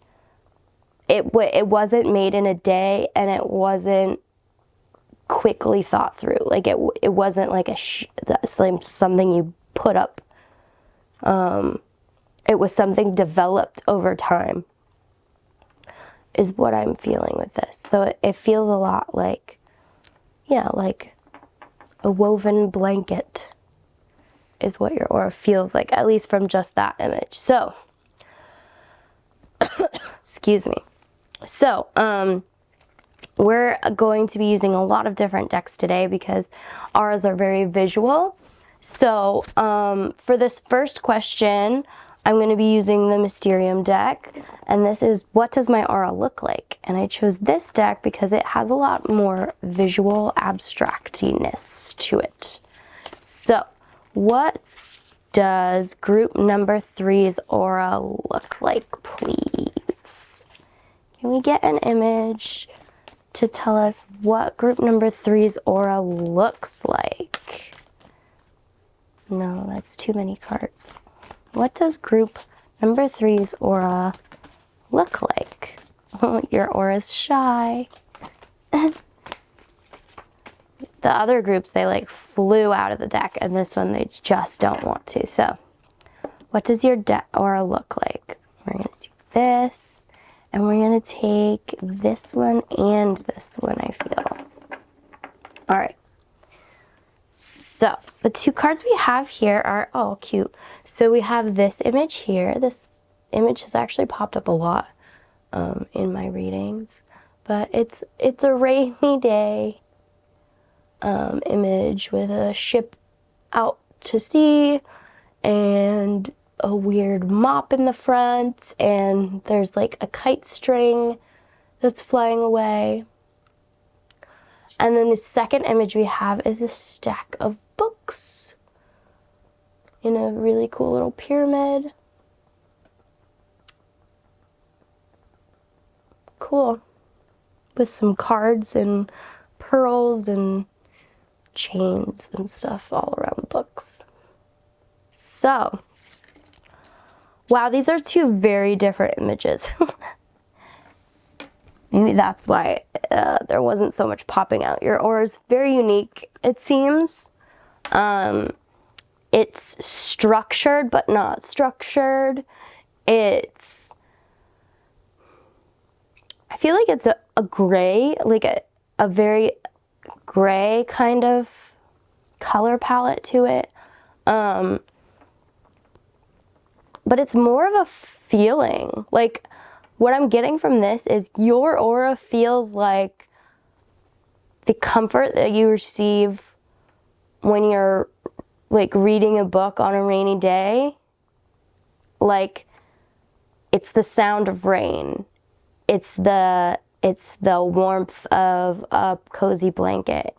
It wasn't made in a day, and it wasn't quickly thought through. Like it wasn't like something you put up. It was something developed over time, is what I'm feeling with this. So it feels a lot like, yeah, like a woven blanket is what your aura feels like, at least from just that image. So, excuse me. So, we're going to be using a lot of different decks today because auras are very visual. So, for this first question, I'm going to be using the Mysterium deck, and this is, what does my aura look like? And I chose this deck because it has a lot more visual abstractiness to it. So, what does group number 3's aura look like, please? Can we get an image to tell us what group number 3's aura looks like? No, that's too many cards. What does group number 3's aura look like? Oh, your aura's shy. The other groups, they like flew out of the deck, and this one they just don't want to. So what does your aura look like? We're going to do this, and we're going to take this one and this one, I feel. All right. So the two cards we have here are, oh, cute. So we have this image here. This image has actually popped up a lot in my readings, but it's a rainy day image with a ship out to sea and a weird mop in the front, and there's like a kite string that's flying away. And then the second image we have is a stack of books in a really cool little pyramid. Cool. With some cards and pearls and chains and stuff all around the books. So, wow, these are two very different images. Maybe that's why there wasn't so much popping out. Your aura is very unique, it seems. It's structured but not structured. I feel like it's a gray, like a very gray kind of color palette to it. But it's more of a feeling. Like, what I'm getting from this is your aura feels like the comfort that you receive when you're like reading a book on a rainy day. Like, it's the sound of rain. It's the warmth of a cozy blanket.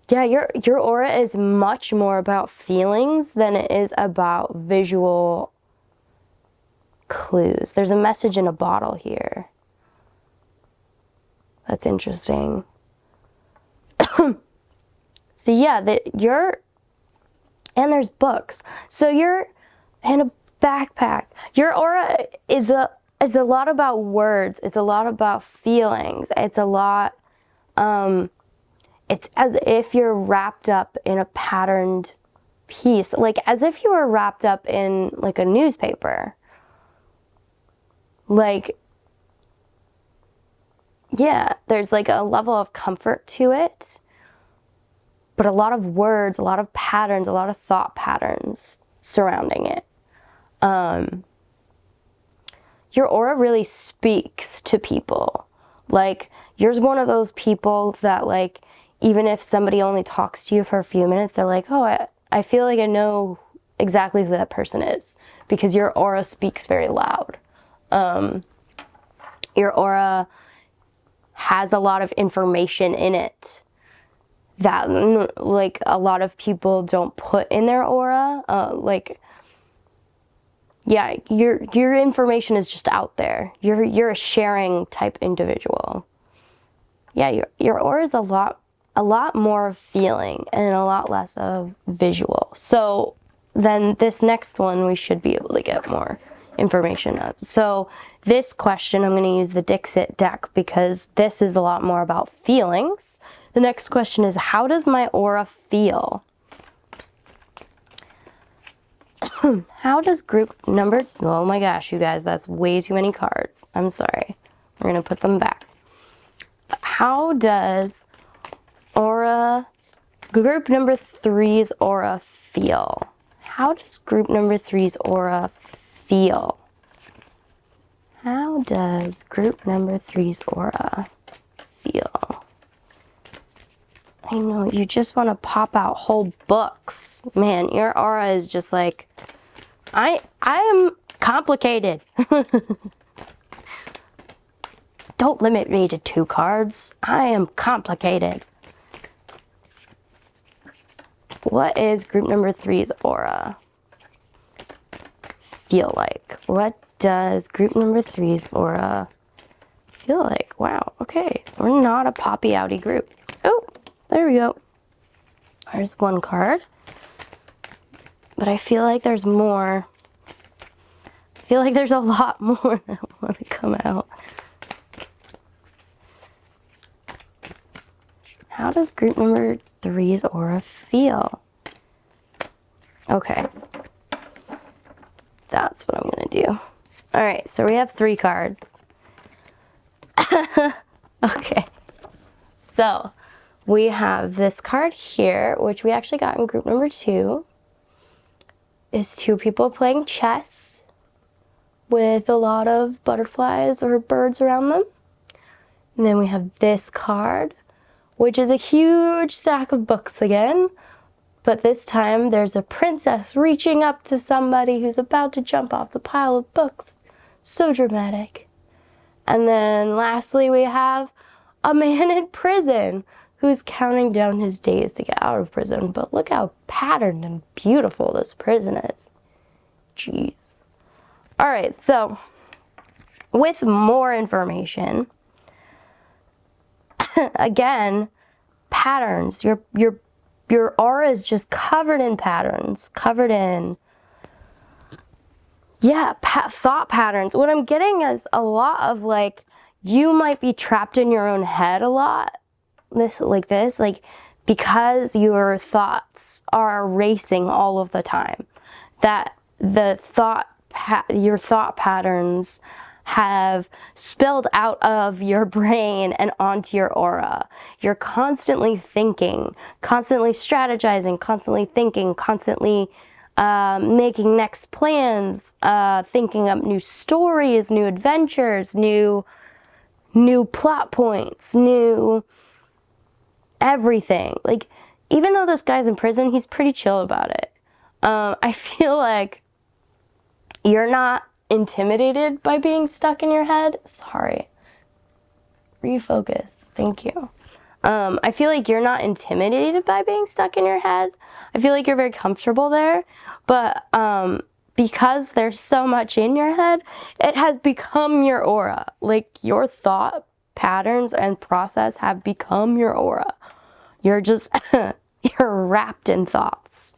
Yeah, your aura is much more about feelings than it is about visual clues. There's a message in a bottle here. That's interesting. So yeah, and there's books. So and a backpack. Your aura is a lot about words. It's a lot about feelings. It's a lot, it's as if you're wrapped up in a patterned piece, like as if you were wrapped up in like a newspaper. Like, yeah, there's like a level of comfort to it, but a lot of words, a lot of patterns, a lot of thought patterns surrounding it. Your aura really speaks to people. Like, you're one of those people that, like, even if somebody only talks to you for a few minutes, they're like, oh, I feel like I know exactly who that person is, because your aura speaks very loud. Your aura has a lot of information in it that, like, a lot of people don't put in their aura. Yeah, your information is just out there. You're a sharing type individual. Yeah, your aura is a lot more feeling and a lot less of visual. So then this next one we should be able to get more information of. So this question, I'm going to use the Dixit deck because this is a lot more about feelings. The next question is, how does my aura feel? How does group number, oh my gosh, you guys, that's way too many cards. I'm sorry. We're going to put them back. How does group number 3's aura feel? How does group number 3's aura feel? How does group number 3's aura feel? I know, you just want to pop out whole books. Man, your aura is just like, I am complicated. Don't limit me to 2 cards. I am complicated. what is group number 3's aura feel like? What does group number 3's aura feel like? Wow, okay. We're not a poppy outy group. Oh, there we go. There's one card. But I feel like there's more. I feel like there's a lot more that want to come out. How does group number 3's aura feel? Okay. That's what I'm going to do. All right, so we have 3 cards. Okay. So we have this card here, which we actually got in group number 2. Is 2 people playing chess with a lot of butterflies or birds around them. And then we have this card, which is a huge stack of books again. But this time there's a princess reaching up to somebody who's about to jump off the pile of books. So dramatic. And then lastly we have a man in prison who's counting down his days to get out of prison. But look how patterned and beautiful this prison is. Jeez. All right, so with more information, again, patterns. Your aura is just covered in patterns, covered in, thought patterns. What I'm getting is a lot of like, you might be trapped in your own head a lot, like because your thoughts are racing all of the time, that your thought patterns have spilled out of your brain and onto your aura. You're constantly thinking, constantly strategizing, constantly thinking, constantly making next plans, thinking up new stories, new adventures, new plot points, new everything. Like, even though this guy's in prison, he's pretty chill about it. I feel like you're not intimidated by being stuck in your head. Sorry. Refocus. Thank you. I feel like you're not intimidated by being stuck in your head. I feel like you're very comfortable there. But because there's so much in your head, it has become your aura. Like, your thought patterns and process have become your aura. You're just, you're wrapped in thoughts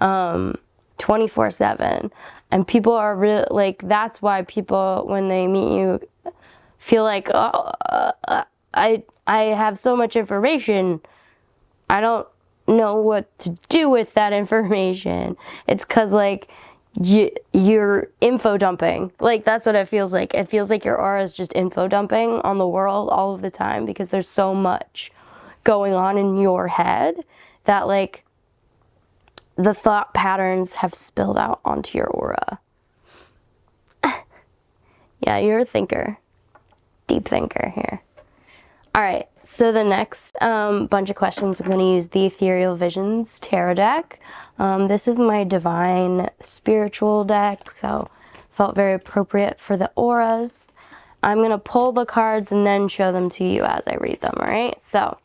24/7. And people are really, like, that's why people, when they meet you, feel like, I have so much information, I don't know what to do with that information. It's because, like, you're info dumping. Like, that's what it feels like. It feels like your aura is just info dumping on the world all of the time, because there's so much going on in your head that, like, the thought patterns have spilled out onto your aura. Yeah, you're a thinker. Deep thinker here. All right, so the next bunch of questions, I'm going to use the Ethereal Visions Tarot deck. This is my divine spiritual deck, so felt very appropriate for the auras. I'm going to pull the cards and then show them to you as I read them, all right? So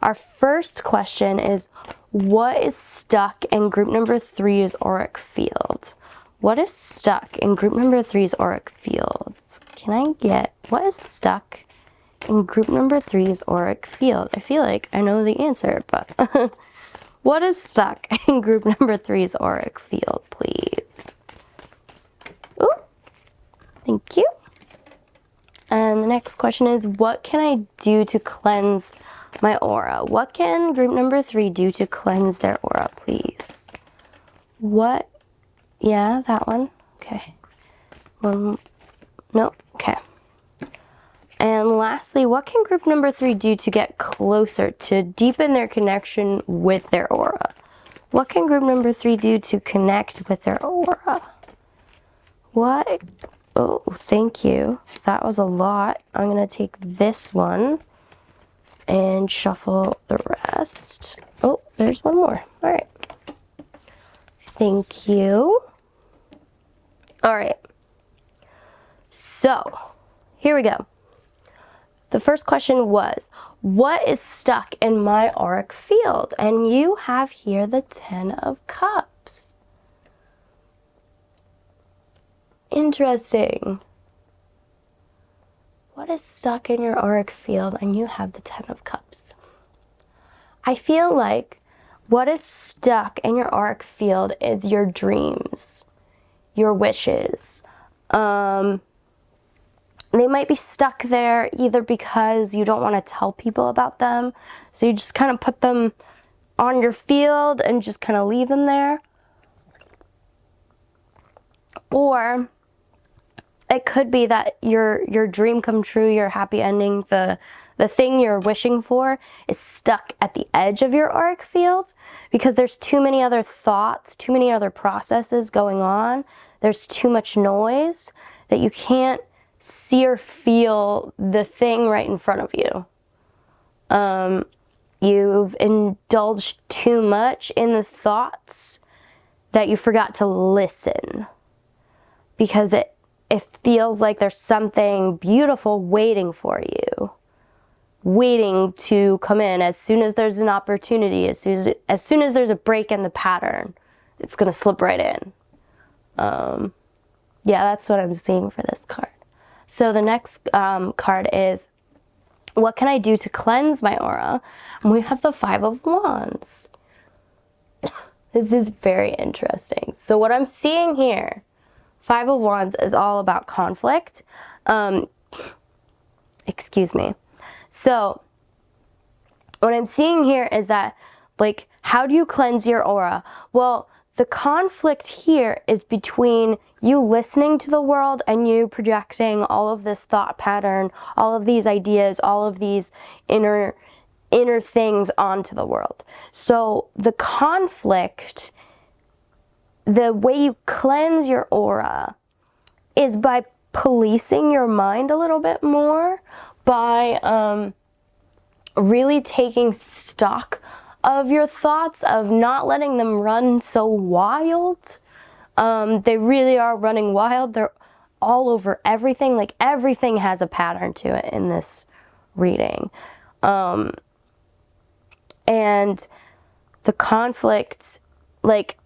our first question is, what is stuck in group number 3's auric field? What is stuck in group number 3's auric field? Can I get, what is stuck in group number 3's auric field? I feel like I know the answer, but what is stuck in group number 3's auric field, please? Ooh, thank you. And the next question is, what can I do to cleanse my aura? What can group number 3 do to cleanse their aura, please? What? Yeah, that one. Okay. No. Okay. And lastly, what can group number 3 do to get closer, to deepen their connection with their aura? What can group number 3 do to connect with their aura? What? Oh, thank you. That was a lot. I'm going to take this one and shuffle the rest. Oh, there's one more. All right. Thank you. All right. So, here we go. the first question was, what is stuck in my auric field? And you have here the 10 of Cups. Interesting. What is stuck in your auric field? And you have the 10 of Cups. I feel like what is stuck in your auric field is your dreams, your wishes. They might be stuck there either because you don't want to tell people about them, so you just kind of put them on your field and just kind of leave them there. Or it could be that your dream come true, your happy ending, the thing you're wishing for is stuck at the edge of your auric field because there's too many other thoughts, too many other processes going on. There's too much noise that you can't see or feel the thing right in front of you. You've indulged too much in the thoughts that you forgot to listen because it feels like there's something beautiful waiting for you, waiting to come in as soon as there's an opportunity, as soon as there's a break in the pattern, it's going to slip right in. Yeah, that's what I'm seeing for this card. So the next card is, what can I do to cleanse my aura? And we have the 5 of Wands. This is very interesting. So what I'm seeing here, 5 of Wands is all about conflict. Excuse me. So what I'm seeing here is that, like, how do you cleanse your aura? Well, the conflict here is between you listening to the world and you projecting all of this thought pattern, all of these ideas, all of these inner things onto the world. So the conflict, the way you cleanse your aura is by policing your mind a little bit more, by really taking stock of your thoughts, of not letting them run so wild. They really are running wild. They're all over everything. Like, everything has a pattern to it in this reading. And the conflict, like,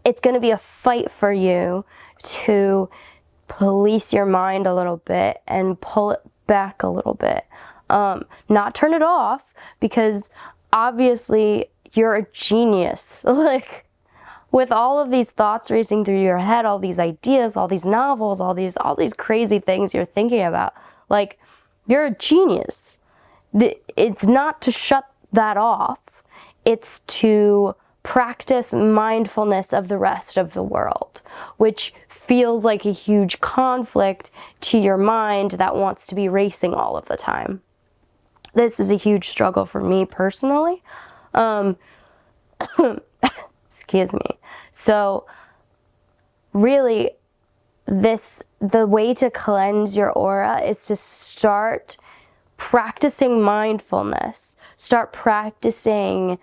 it's going to be a fight for you to police your mind a little bit and pull it back a little bit. Not turn it off, because obviously you're a genius. Like, with all of these thoughts racing through your head, all these ideas, all these novels, all these crazy things you're thinking about, like, you're a genius. It's not to shut that off. It's to practice mindfulness of the rest of the world, which feels like a huge conflict to your mind that wants to be racing all of the time. This is a huge struggle for me personally. Excuse me. So really, the way to cleanse your aura is to start practicing mindfulness. Start practicing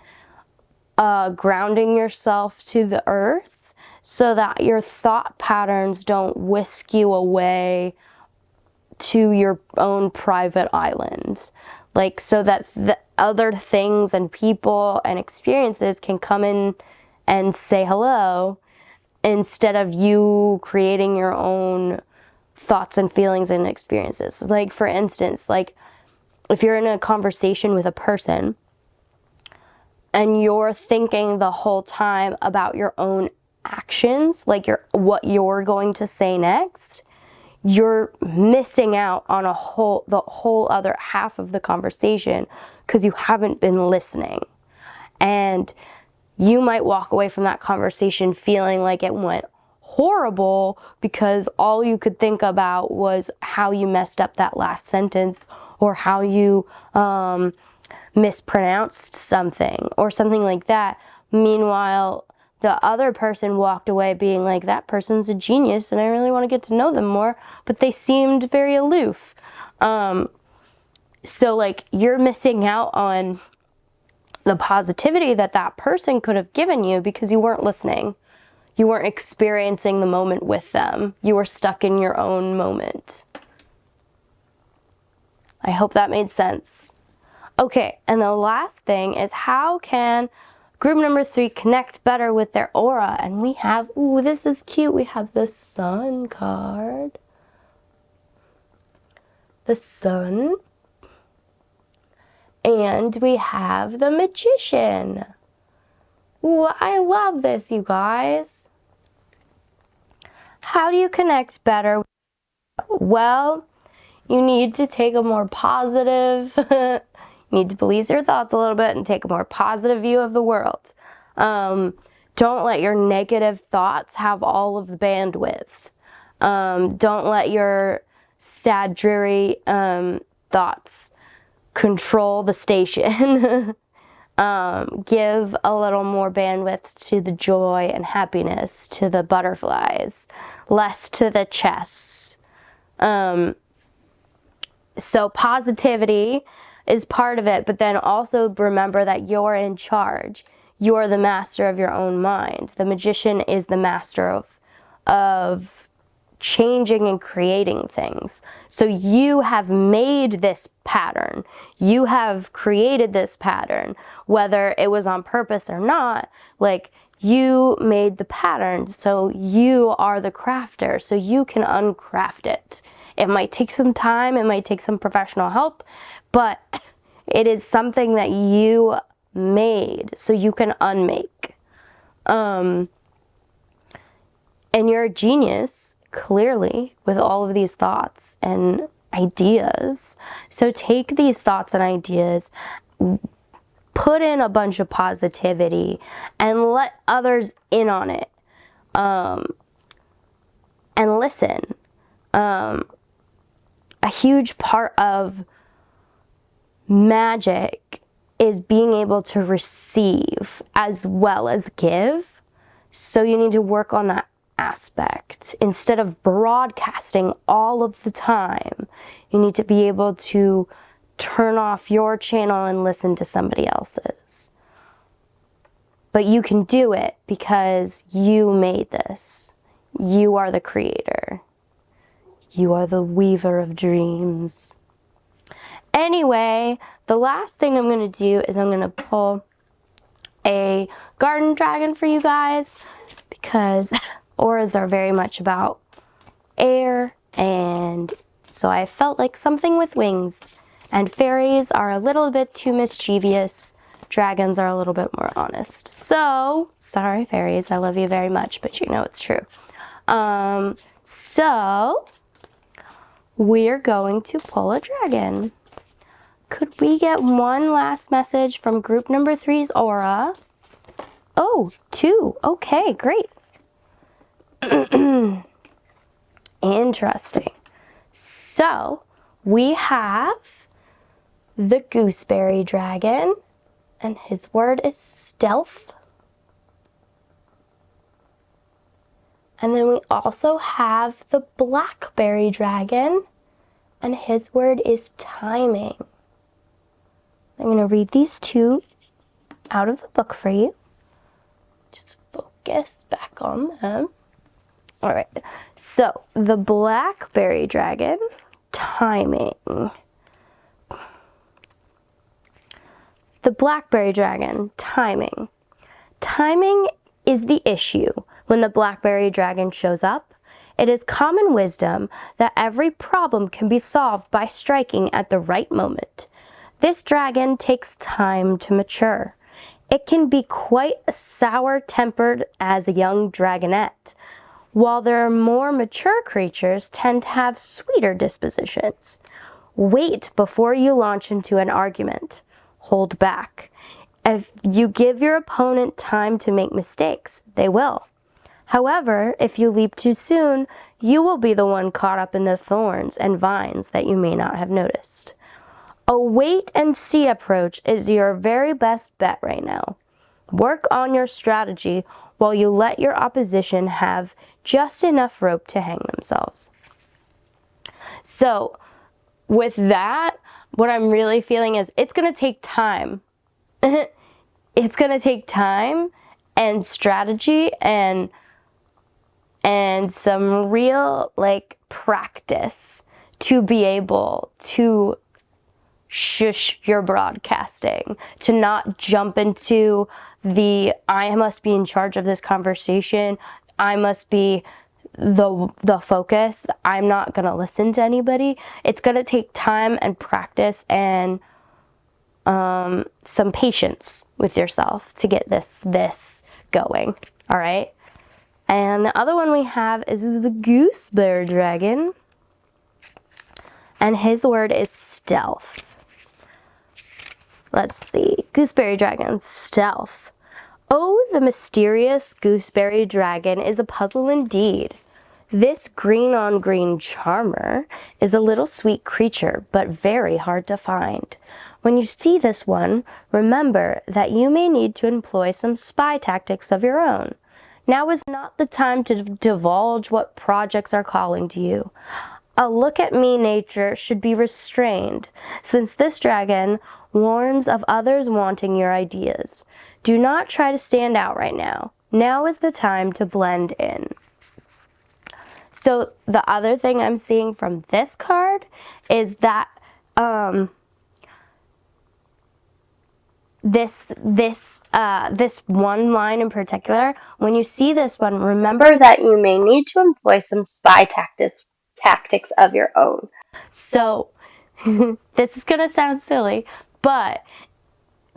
grounding yourself to the earth so that your thought patterns don't whisk you away to your own private island. Like, so that the other things and people and experiences can come in and say hello, instead of you creating your own thoughts and feelings and experiences. Like, for instance, like, if you're in a conversation with a person and you're thinking the whole time about your own actions, like what you're going to say next, you're missing out on the whole other half of the conversation because you haven't been listening. And you might walk away from that conversation feeling like it went horrible because all you could think about was how you messed up that last sentence, or how you mispronounced something or something like that. Meanwhile, the other person walked away being like, that person's a genius and I really want to get to know them more, but they seemed very aloof. So, like, you're missing out on the positivity that that person could have given you because you weren't listening. You weren't experiencing the moment with them. You were stuck in your own moment. I hope that made sense. Okay, and the last thing is, how can group number 3 connect better with their aura? And we have, ooh, this is cute. We have the Sun card. The Sun. And we have the Magician. Ooh, I love this, you guys. How do you connect better? Well, you need to take a more positive, you need to police your thoughts a little bit and take a more positive view of the world. Don't let your negative thoughts have all of the bandwidth. Don't let your sad, dreary thoughts control the station. Give a little more bandwidth to the joy and happiness, to the butterflies, less to the chess. So positivity is part of it, but then also remember that you're in charge. You're the master of your own mind. The Magician is the master of changing and creating things. So you have made this pattern. You have created this pattern, whether it was on purpose or not. Like, you made the pattern, so you are the crafter, so you can uncraft it. It might take some time, it might take some professional help, but it is something that you made, so you can unmake. And you're a genius, clearly, with all of these thoughts and ideas. So take these thoughts and ideas, put in a bunch of positivity, and let others in on it. And listen. A huge part of magic is being able to receive as well as give. So you need to work on that aspect. Instead of broadcasting all of the time, you need to be able to turn off your channel and listen to somebody else's. But you can do it because you made this. You are the creator. You are the weaver of dreams. Anyway, the last thing I'm going to do is I'm going to pull a garden dragon for you guys, because auras are very much about air, and so I felt like something with wings. And fairies are a little bit too mischievous. Dragons are a little bit more honest. So, sorry fairies, I love you very much, but you know it's true. So we're going to pull a dragon. Could we get one last message from group number 3's aura? Oh, 2. Okay, great. Interesting. So we have the gooseberry dragon, and his word is stealth. And then we also have the blackberry dragon, and his word is timing. I'm going to read these 2 out of the book for you. Just focus back on them. All right. So, the blackberry dragon, timing. The blackberry dragon, timing. Timing is the issue. When the blackberry dragon shows up, it is common wisdom that every problem can be solved by striking at the right moment. This dragon takes time to mature. It can be quite sour-tempered as a young dragonette, while their more mature creatures tend to have sweeter dispositions. Wait before you launch into an argument. Hold back. If you give your opponent time to make mistakes, they will. However, if you leap too soon, you will be the one caught up in the thorns and vines that you may not have noticed. A wait-and-see approach is your very best bet right now. Work on your strategy while you let your opposition have just enough rope to hang themselves. So, with that, what I'm really feeling is it's going to take time. It's going to take time and strategy and some real, practice to be able to shush your broadcasting, to not jump into the I must be in charge of this conversation, I must be the focus, I'm not going to listen to anybody. It's going to take time and practice and some patience with yourself to get this going. All right. And the other one we have is the gooseberry dragon. And his word is stealth. Let's see. Gooseberry dragon, stealth. Oh, the mysterious gooseberry dragon is a puzzle indeed. This green-on-green charmer is a little sweet creature, but very hard to find. When you see this one, remember that you may need to employ some spy tactics of your own. Now is not the time to divulge what projects are calling to you. A look at me nature should be restrained, since this dragon warns of others wanting your ideas. Do not try to stand out right now. Now is the time to blend in. So the other thing I'm seeing from this card is that this one line in particular, when you see this one, remember that you may need to employ some spy tactics of your own. So this is gonna sound silly, but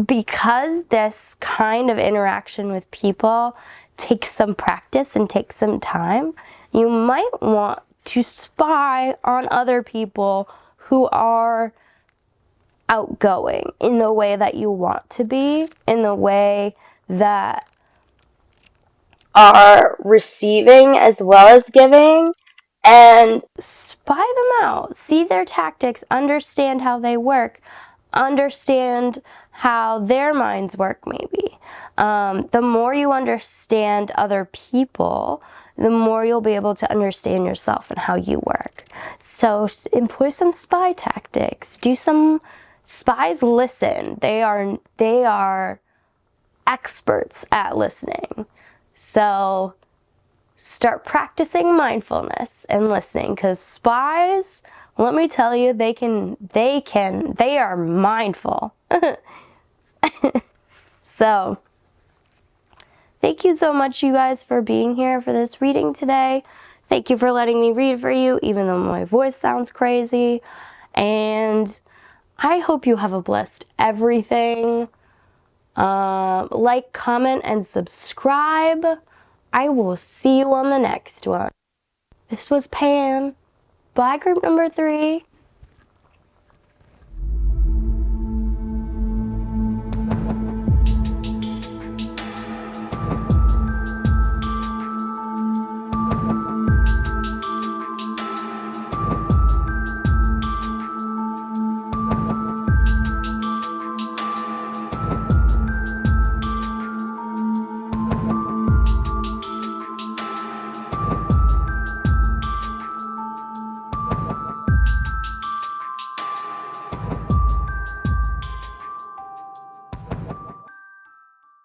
because this kind of interaction with people takes some practice and takes some time, you might want to spy on other people who are outgoing in the way that you want to be, in the way that are receiving as well as giving, and spy them out. See their tactics, understand how they work, understand how their minds work maybe. The more you understand other people, the more you'll be able to understand yourself and how you work. So employ some spy tactics. Do some spies listen. They are experts at listening. So start practicing mindfulness and listening, because spies, let me tell you, they are mindful. So thank you so much, you guys, for being here for this reading today. Thank you for letting me read for you, even though my voice sounds crazy. And I hope you have a blessed everything. Like, comment, and subscribe. I will see you on the next one. This was Pan by group number 3.